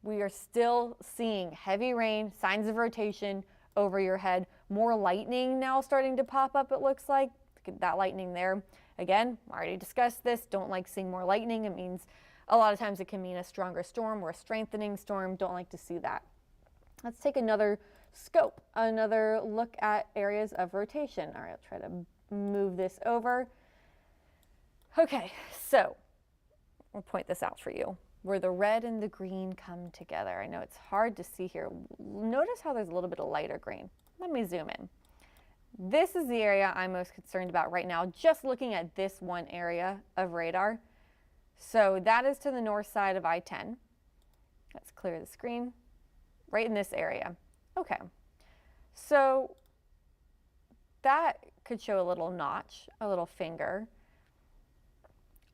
We are still seeing heavy rain, signs of rotation over your head. More lightning now starting to pop up, it looks like. Look at that lightning there. Again, I already discussed this. Don't like seeing more lightning. It means a lot of times it can mean a stronger storm or a strengthening storm. Don't like to see that. Let's take another scope, another look at areas of rotation. All right, I'll try to move this over. Okay, so I'll point this out for you, where the red and the green come together. I know it's hard to see here. Notice how there's a little bit of lighter green. Let me zoom in. This is the area I'm most concerned about right now, just looking at this one area of radar. So that is to the north side of I-10. Let's clear the screen. Right in this area. Okay, so that could show a little notch, a little finger.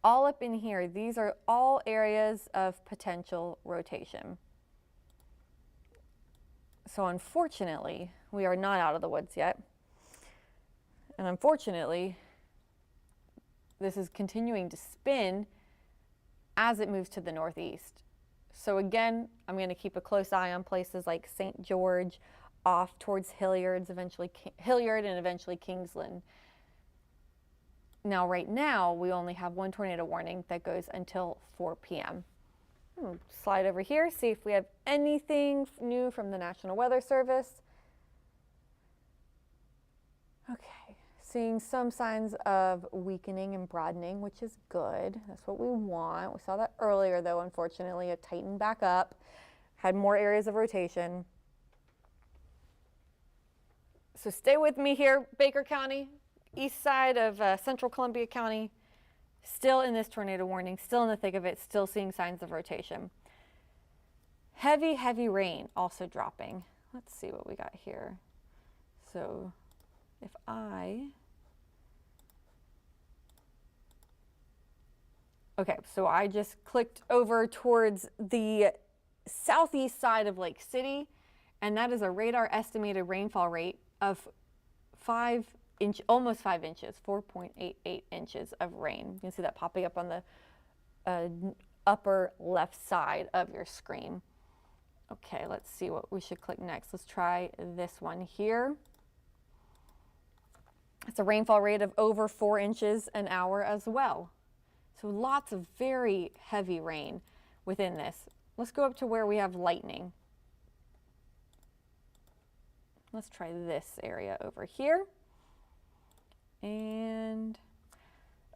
All up in here, these are all areas of potential rotation. So unfortunately, we are not out of the woods yet. And unfortunately, this is continuing to spin as it moves to the northeast. So again, I'm going to keep a close eye on places like St. George, off towards Hilliard and eventually Kingsland. Now, right now, we only have one tornado warning that goes until 4 p.m. Slide over here, see if we have anything new from the National Weather Service. Okay, seeing some signs of weakening and broadening, which is good. That's what we want. We saw that earlier, though, unfortunately. It tightened back up, had more areas of rotation. So stay with me here, Baker County, east side of central Columbia County, still in this tornado warning, still in the thick of it, still seeing signs of rotation. Heavy, heavy rain also dropping. Let's see what we got here. So if okay, so I just clicked over towards the southeast side of Lake City, and that is a radar estimated rainfall rate of almost 5 inches, 4.88 inches of rain. You can see that popping up on the upper left side of your screen. Okay, let's see what we should click next. Let's try this one here. It's a rainfall rate of over 4 inches an hour as well. So lots of very heavy rain within this. Let's go up to where we have lightning. Let's try this area over here. And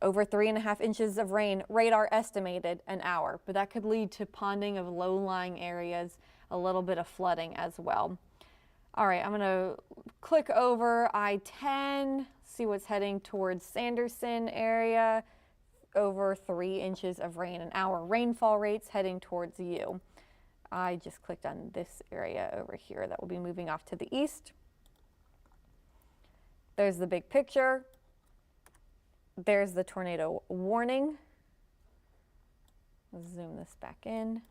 over 3.5 inches of rain, radar estimated an hour, but that could lead to ponding of low-lying areas, a little bit of flooding as well. All right, I'm gonna click over I-10, see what's heading towards Sanderson area, over 3 inches of rain an hour. Rainfall rates heading towards you. I just clicked on this area over here that will be moving off to the east. There's the big picture. There's the tornado warning. Let's zoom this back in.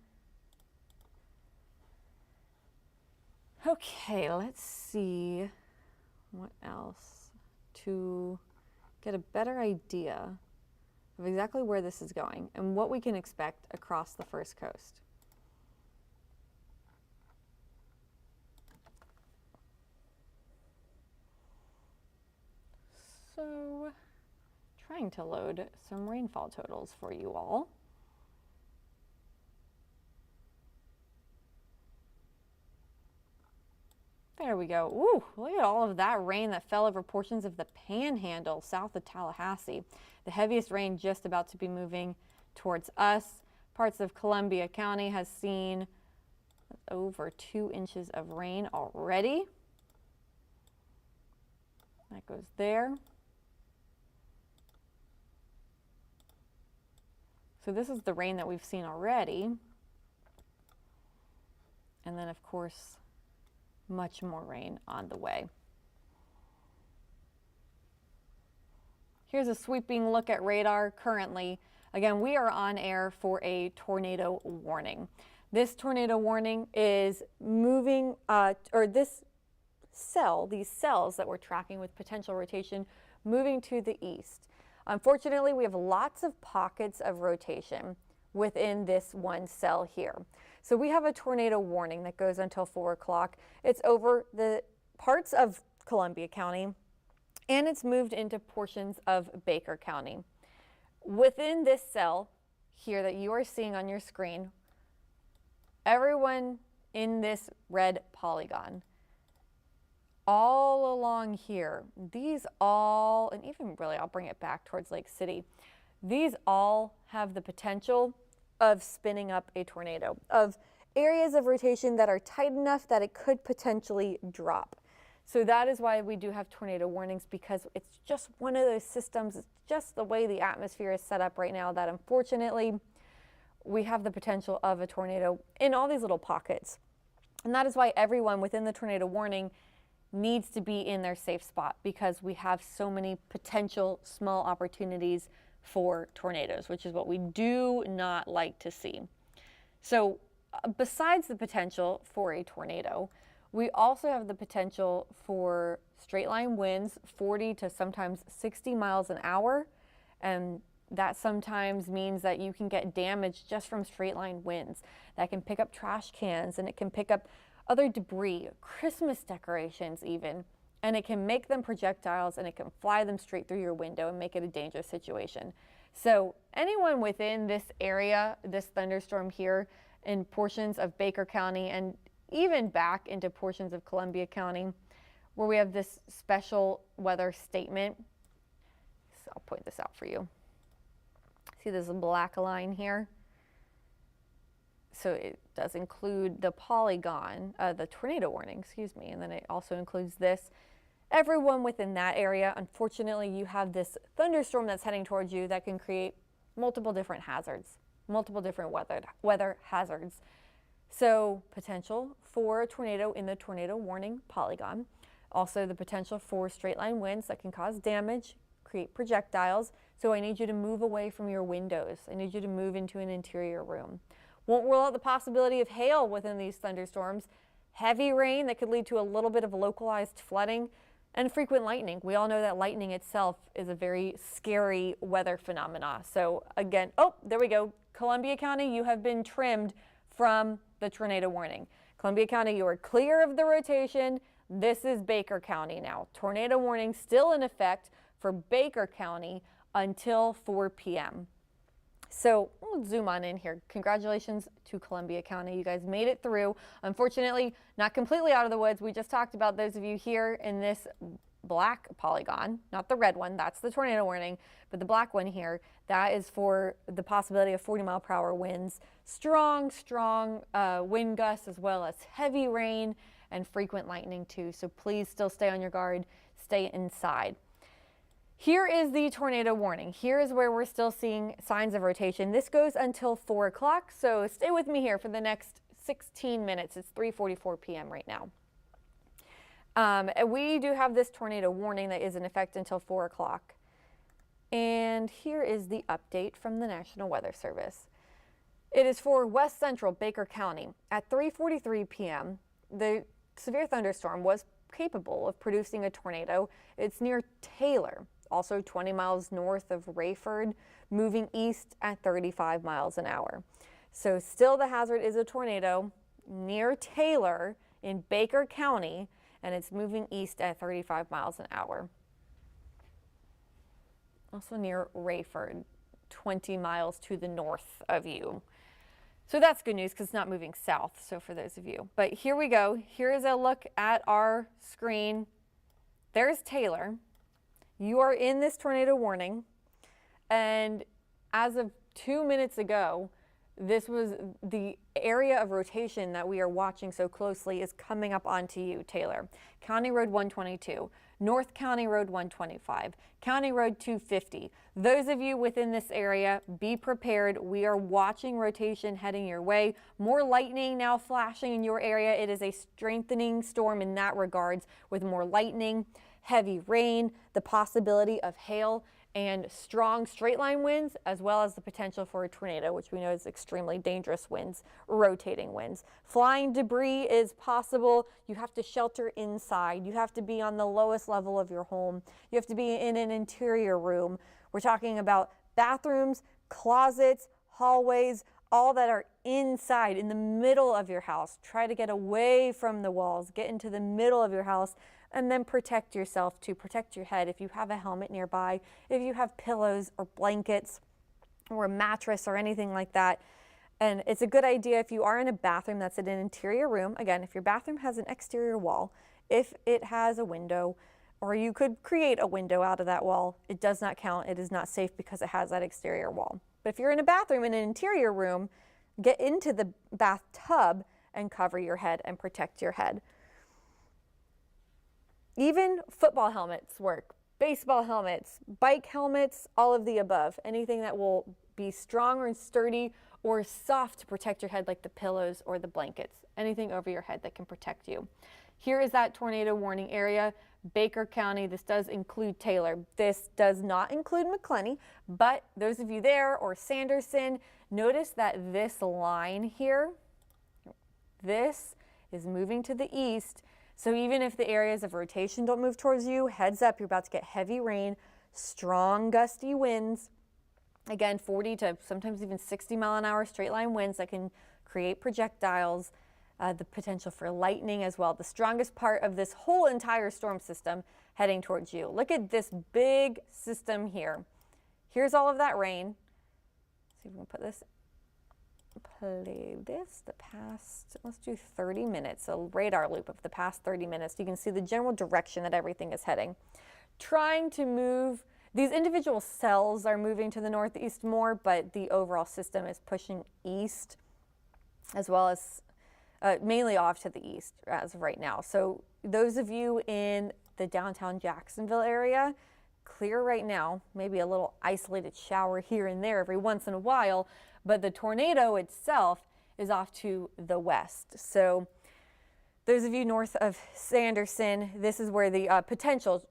Okay, let's see what else to get a better idea of exactly where this is going and what we can expect across the First Coast. So, trying to load some rainfall totals for you all. There we go. Ooh, look at all of that rain that fell over portions of the Panhandle south of Tallahassee. The heaviest rain just about to be moving towards us. Parts of Columbia County has seen over 2 inches of rain already. That goes there. So this is the rain that we've seen already. And then, of course, much more rain on the way. Here's a sweeping look at radar currently. Again, we are on air for a tornado warning. This tornado warning is moving, these cells that we're tracking with potential rotation, moving to the east. Unfortunately, we have lots of pockets of rotation within this one cell here. So we have a tornado warning that goes until 4 o'clock. It's over the parts of Columbia County, and it's moved into portions of Baker County. Within this cell here that you are seeing on your screen, everyone in this red polygon, all along here, these all, and even really I'll bring it back towards Lake City, these all have the potential of spinning up a tornado, of areas of rotation that are tight enough that it could potentially drop. So that is why we do have tornado warnings, because it's just one of those systems, it's just the way the atmosphere is set up right now that unfortunately we have the potential of a tornado in all these little pockets. And that is why everyone within the tornado warning needs to be in their safe spot, because we have so many potential small opportunities for tornadoes, which is what we do not like to see. So besides the potential for a tornado, we also have the potential for straight line winds, 40 to sometimes 60 miles an hour, and that sometimes means that you can get damage just from straight line winds. That can pick up trash cans, and it can pick up other debris, Christmas decorations even, and it can make them projectiles, and it can fly them straight through your window and make it a dangerous situation. So anyone within this area, this thunderstorm here in portions of Baker County and even back into portions of Columbia County, where we have this special weather statement. So I'll point this out for you. See this black line here? So it does include the polygon, the tornado warning, excuse me, and then it also includes this. Everyone within that area, unfortunately, you have this thunderstorm that's heading towards you that can create multiple different hazards, multiple different weather hazards. So potential for a tornado in the tornado warning polygon. Also the potential for straight line winds that can cause damage, create projectiles. So I need you to move away from your windows. I need you to move into an interior room. Won't rule out the possibility of hail within these thunderstorms, heavy rain that could lead to a little bit of localized flooding, and frequent lightning. We all know that lightning itself is a very scary weather phenomena. So again, oh, there we go. Columbia County, you have been trimmed from the tornado warning. Columbia County, you are clear of the rotation. This is Baker County now. Tornado warning still in effect for Baker County until 4 p.m. So we'll zoom on in here. Congratulations to Columbia County. You guys made it through. Unfortunately, not completely out of the woods. We just talked about those of you here in this black polygon, not the red one, that's the tornado warning, but the black one here, that is for the possibility of 40-mile-per-hour winds, strong wind gusts, as well as heavy rain and frequent lightning too. So please still stay on your guard, stay inside. Here is the tornado warning. Here is where we're still seeing signs of rotation. This goes until 4 o'clock, so stay with me here for the next 16 minutes. It's 3:44 p.m. right now. We do have this tornado warning that is in effect until 4 o'clock. And here is the update from the National Weather Service. It is for west central Baker County. At 3:43 p.m., the severe thunderstorm was capable of producing a tornado. It's near Taylor, also 20 miles north of Rayford, moving east at 35 miles an hour. So still the hazard is a tornado near Taylor in Baker County, and it's moving east at 35 miles an hour. Also near Rayford, 20 miles to the north of you. So that's good news because it's not moving south, so for those of you. But here we go. Here is a look at our screen. There's Taylor. You are in this tornado warning, and as of 2 minutes ago, this was the area of rotation that we are watching so closely is coming up onto you, Taylor. County Road 122, North County Road 125, County Road 250. Those of you within this area, be prepared. We are watching rotation heading your way. More lightning now flashing in your area. It is a strengthening storm in that regards with more lightning, heavy rain, the possibility of hail, and strong straight line winds, as well as the potential for a tornado, which we know is extremely dangerous winds, rotating winds. Flying debris is possible. You have to shelter inside. You have to be on the lowest level of your home. You have to be in an interior room. We're talking about bathrooms, closets, hallways, all that are inside, in the middle of your house. Try to get away from the walls, get into the middle of your house, and then protect yourself to protect your head. If you have a helmet nearby, if you have pillows or blankets or a mattress or anything like that. And it's a good idea if you are in a bathroom that's in an interior room. Again, if your bathroom has an exterior wall, if it has a window, or you could create a window out of that wall, it does not count. It is not safe because it has that exterior wall. But if you're in a bathroom in an interior room, get into the bathtub and cover your head and protect your head. Even football helmets work, baseball helmets, bike helmets, all of the above. Anything that will be strong or sturdy or soft to protect your head, like the pillows or the blankets. Anything over your head that can protect you. Here is that tornado warning area, Baker County. This does include Taylor. This does not include McClenny, but those of you there or Sanderson, notice that this line here, this is moving to the east. So even if the areas of rotation don't move towards you, heads up, you're about to get heavy rain, strong gusty winds, Again, 40 to sometimes even 60-mile-an-hour straight line winds that can create projectiles, the potential for lightning as well. The strongest part of this whole entire storm system heading towards you. Look at this big system here. Here's all of that rain. Let's see if we can put this, play this, the past, let's do 30 minutes, a radar loop of the past 30 minutes. You can see the general direction that everything is heading. Trying to move, these individual cells are moving to the northeast more, but the overall system is pushing east as well as mainly off to the east as of right now. So those of you in the downtown Jacksonville area, clear right now, maybe a little isolated shower here and there every once in a while, but the tornado itself is off to the west. So those of you north of Sanderson, this is where the potential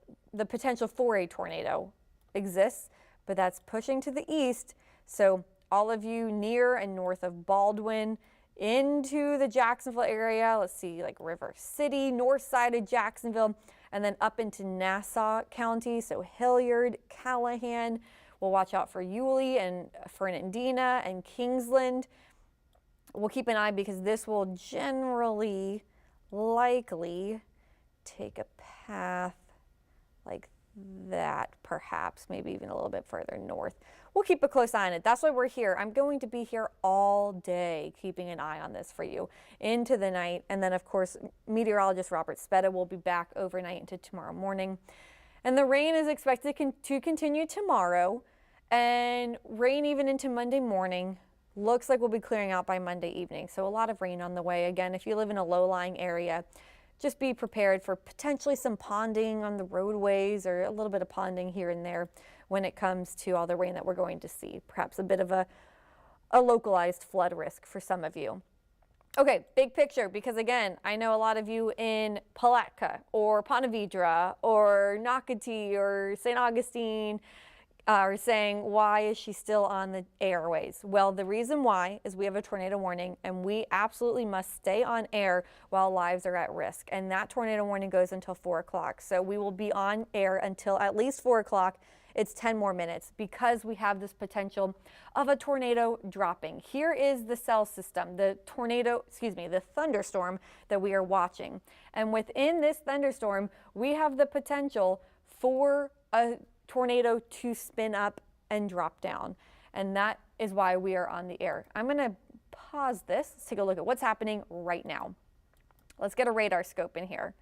for a tornado exists, but that's pushing to the east. So all of you near and north of Baldwin into the Jacksonville area, let's see, like River City, north side of Jacksonville, and then up into Nassau County, so Hilliard, Callahan. We'll watch out for Yulee and Fernandina and Kingsland. We'll keep an eye because this will generally likely take a path like that, perhaps, maybe even a little bit further north. We'll keep a close eye on it. That's why we're here. I'm going to be here all day keeping an eye on this for you into the night. And then, of course, meteorologist Robert Speta will be back overnight into tomorrow morning. And the rain is expected to continue tomorrow, and rain even into Monday morning. Looks like we'll be clearing out by Monday evening. So a lot of rain on the way. Again, if you live in a low-lying area, just be prepared for potentially some ponding on the roadways or a little bit of ponding here and there when it comes to all the rain that we're going to see. Perhaps a bit of a localized flood risk for some of you. Okay, big picture, because again, I know a lot of you in Palatka or Ponte Vedra or Nocatee or St. Augustine are saying, why is she still on the airways? Well, the reason why is we have a tornado warning, and we absolutely must stay on air while lives are at risk. And that tornado warning goes until 4 o'clock. So we will be on air until at least 4 o'clock. It's 10 more minutes because we have this potential of a tornado dropping. Here is the cell system, the thunderstorm that we are watching. And within this thunderstorm, we have the potential for a tornado to spin up and drop down. And that is why we are on the air. I'm going to pause this. Let's take a look at what's happening right now. Let's get a radar scope in here.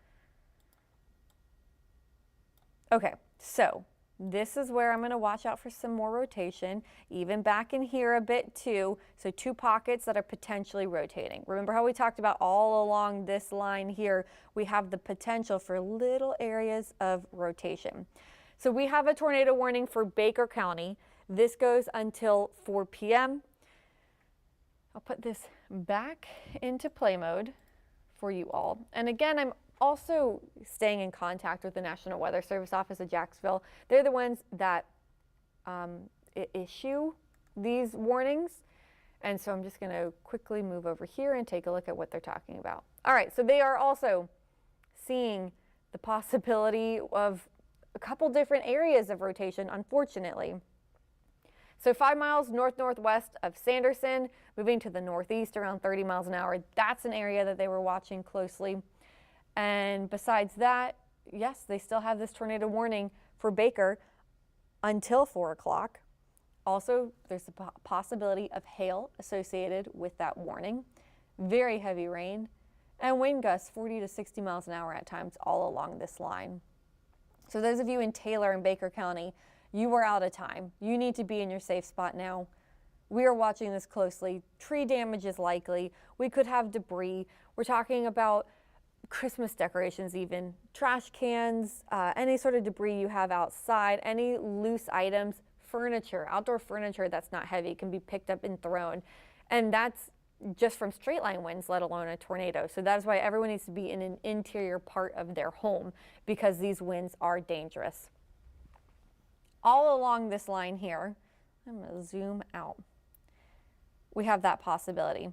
Okay, so this is where I'm going to watch out for some more rotation, even back in here a bit too. So 2 pockets that are potentially rotating. Remember how we talked about all along this line here, we have the potential for little areas of rotation. So we have a tornado warning for Baker County. This goes until 4 p.m. I'll put this back into play mode for you all. And again, I'm also staying in contact with the National Weather Service office of Jacksonville. They're the ones that issue these warnings. And so I'm just going to quickly move over here and take a look at what they're talking about. All right, so they are also seeing the possibility of a couple different areas of rotation, unfortunately. So 5 miles north-northwest of Sanderson, moving to the northeast around 30 miles an hour. That's an area that they were watching closely. And besides that, yes, they still have this tornado warning for Baker until 4 o'clock. Also, there's a possibility of hail associated with that warning. Very heavy rain and wind gusts 40 to 60 miles an hour at times all along this line. So those of you in Taylor and Baker County, you are out of time. You need to be in your safe spot now. We are watching this closely. Tree damage is likely. We could have debris. We're talking about Christmas decorations even, trash cans, any sort of debris you have outside, any loose items, furniture, outdoor furniture that's not heavy can be picked up and thrown. And that's just from straight line winds, let alone a tornado. So that's why everyone needs to be in an interior part of their home, because these winds are dangerous. All along this line here, I'm going to zoom out, we have that possibility.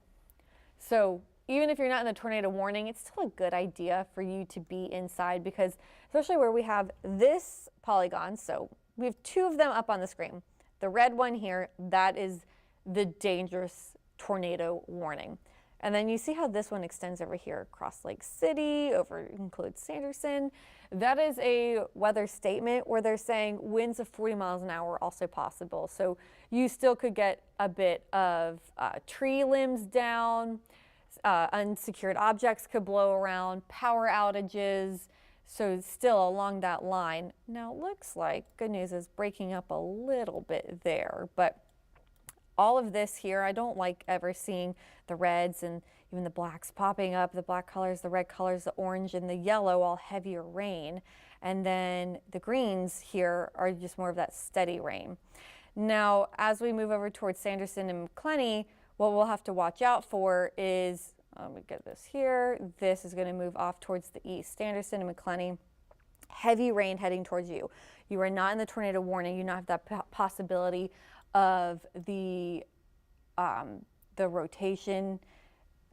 So even if you're not in the tornado warning, it's still a good idea for you to be inside, because especially where we have this polygon, so we have 2 of them up on the screen. The red one here, that is the dangerous tornado warning. And then you see how this one extends over here across Lake City, includes Sanderson. That is a weather statement where they're saying winds of 40 miles an hour are also possible. So you still could get a bit of tree limbs down, unsecured objects could blow around, power outages. So still along that line. Now it looks like, good news is breaking up a little bit there, but all of this here, I don't like ever seeing the reds and even the blacks popping up, the black colors, the red colors, the orange and the yellow, all heavier rain. And then the greens here are just more of that steady rain. Now, as we move over towards Sanderson and McClenny, what we'll have to watch out for is, let me get this here. This is going to move off towards the east. Sanderson and McClenny, heavy rain heading towards you. You are not in the tornado warning. You not have that possibility of the rotation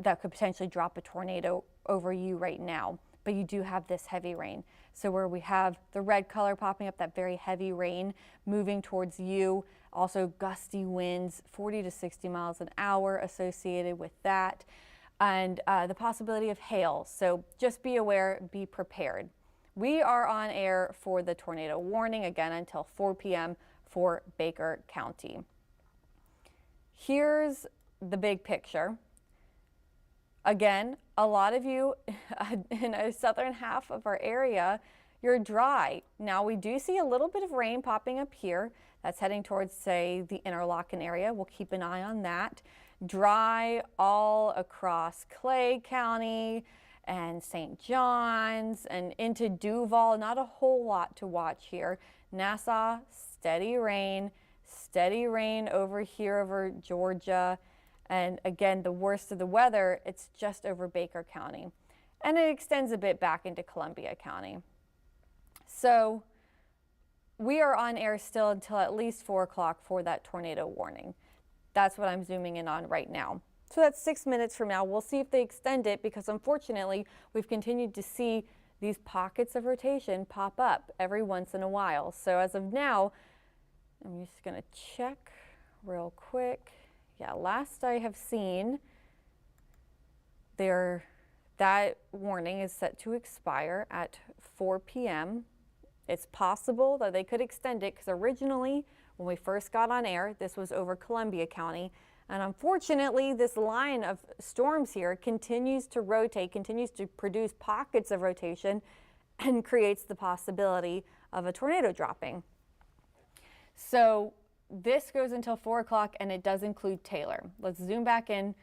that could potentially drop a tornado over you right now. But you do have this heavy rain. So where we have the red color popping up, that very heavy rain moving towards you, also gusty winds, 40 to 60 miles an hour associated with that, and the possibility of hail. So just be aware, be prepared. We are on air for the tornado warning again until 4 p.m. for Baker County. Here's the big picture. Again, a lot of you in the southern half of our area, you're dry. Now we do see a little bit of rain popping up here. That's heading towards, say, the Interlochen area. We'll keep an eye on that. Dry all across Clay County and St. John's and into Duval. Not a whole lot to watch here. Nassau, steady rain over here over Georgia. And again, the worst of the weather, it's just over Baker County. And it extends a bit back into Columbia County. So we are on air still until at least 4 o'clock for that tornado warning. That's what I'm zooming in on right now. So that's 6 minutes from now. We'll see if they extend it because unfortunately, we've continued to see these pockets of rotation pop up every once in a while. So as of now, I'm just gonna check real quick. Yeah, last I have seen, that warning is set to expire at 4 p.m. It's possible that they could extend it because originally, when we first got on air, this was over Columbia County. And unfortunately, this line of storms here continues to rotate, continues to produce pockets of rotation and creates the possibility of a tornado dropping. So this goes until 4 o'clock and it does include Taylor. Let's zoom back in.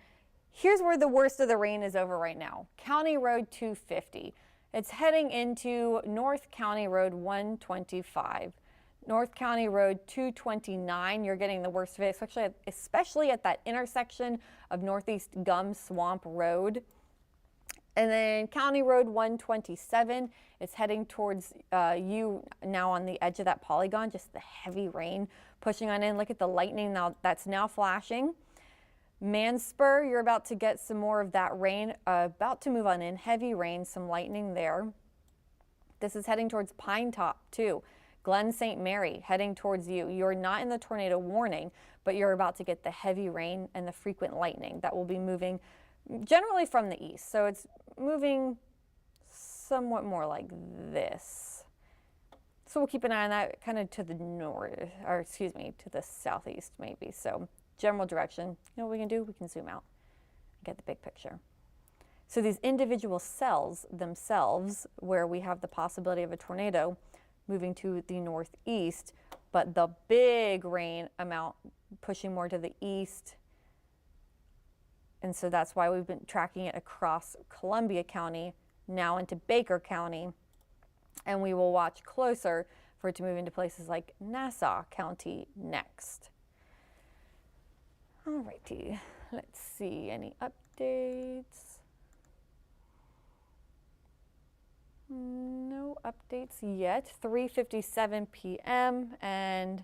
Here's where the worst of the rain is over right now. County Road 250. It's heading into North County Road 125. North County Road 229, you're getting the worst of it, especially at that intersection of Northeast Gum Swamp Road. And then County Road 127, it's heading towards you now on the edge of that polygon, just the heavy rain pushing on in. Look at the lightning now that's now flashing. Manspur, you're about to get some more of that rain, about to move on in, heavy rain, some lightning there. This is heading towards Pine Top too. Glen St. Mary heading towards you. You're not in the tornado warning, but you're about to get the heavy rain and the frequent lightning that will be moving generally from the east. So it's moving somewhat more like this. So we'll keep an eye on that kind of to the north, or excuse me, to the southeast maybe. So general direction, you know what we can do? We can zoom out and get the big picture. So these individual cells themselves, where we have the possibility of a tornado moving to the northeast, but the big rain amount pushing more to the east. And so that's why we've been tracking it across Columbia County, now into Baker County. And we will watch closer for it to move into places like Nassau County next. All righty, let's see, any updates? No updates yet. 3:57 p.m. and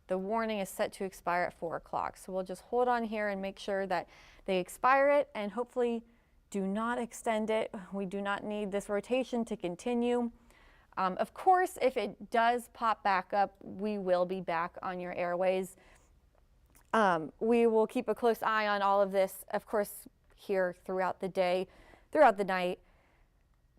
the warning is set to expire at 4 o'clock. So we'll just hold on here and make sure that they expire it and hopefully do not extend it. We do not need this rotation to continue. Of course, if it does pop back up, we will be back on your airways. We will keep a close eye on all of this, of course, here throughout the day, throughout the night.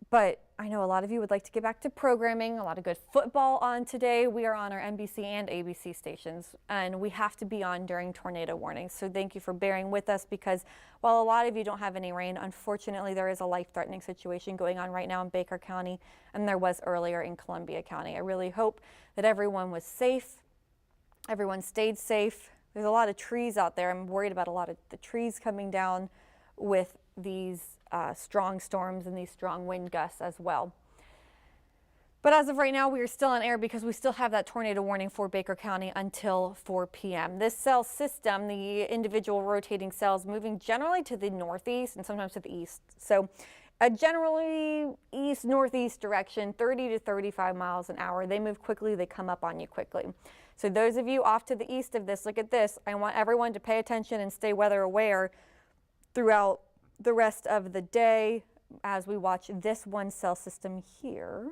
But I know a lot of you would like to get back to programming, a lot of good football on today. We are on our NBC and ABC stations, and we have to be on during tornado warnings. So thank you for bearing with us, because while a lot of you don't have any rain, unfortunately there is a life-threatening situation going on right now in Baker County, and there was earlier in Columbia County. I really hope that everyone was safe, everyone stayed safe. There's a lot of trees out there. I'm worried about a lot of the trees coming down with these strong storms and these strong wind gusts as well. But as of right now, we are still on air because we still have that tornado warning for Baker County until 4 p.m. This cell system, the individual rotating cells, moving generally to the northeast and sometimes to the east. So generally east-northeast direction, 30 to 35 miles an hour. They move quickly, they come up on you quickly. So those of you off to the east of this, look at this. I want everyone to pay attention and stay weather aware throughout the rest of the day as we watch this one cell system here.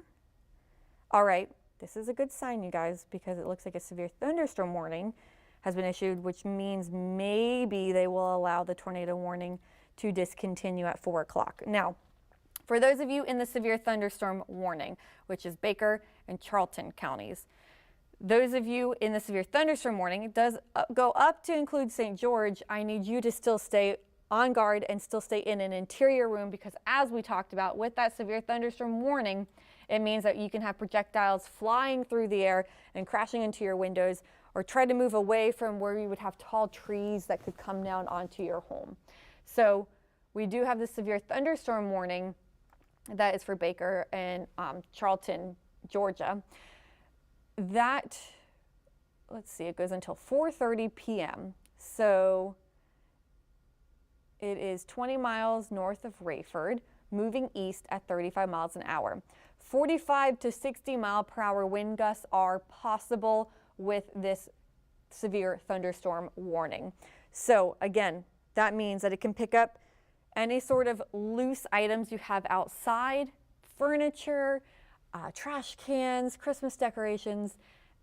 All right, this is a good sign, you guys, because it looks like a severe thunderstorm warning has been issued, which means maybe they will allow the tornado warning to discontinue at 4 o'clock. Now, for those of you in the severe thunderstorm warning, which is Baker and Charlton counties, those of you in the severe thunderstorm warning, it does go up to include St. George. I need you to still stay on guard and still stay in an interior room, because as we talked about with that severe thunderstorm warning, it means that you can have projectiles flying through the air and crashing into your windows, or try to move away from where you would have tall trees that could come down onto your home. So we do have the severe thunderstorm warning that is for Baker and Charlton, Georgia. That, let's see, it goes until 4:30 p.m. So it is 20 miles north of Rayford, moving east at 35 miles an hour. 45 to 60 mile per hour wind gusts are possible with this severe thunderstorm warning. So again, that means that it can pick up any sort of loose items you have outside, furniture, trash cans, Christmas decorations,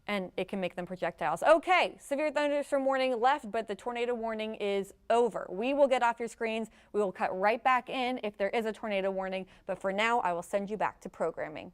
and it can make them projectiles. Okay, severe thunderstorm warning left, but the tornado warning is over. We will get off your screens. We will cut right back in if there is a tornado warning, but for now, I will send you back to programming.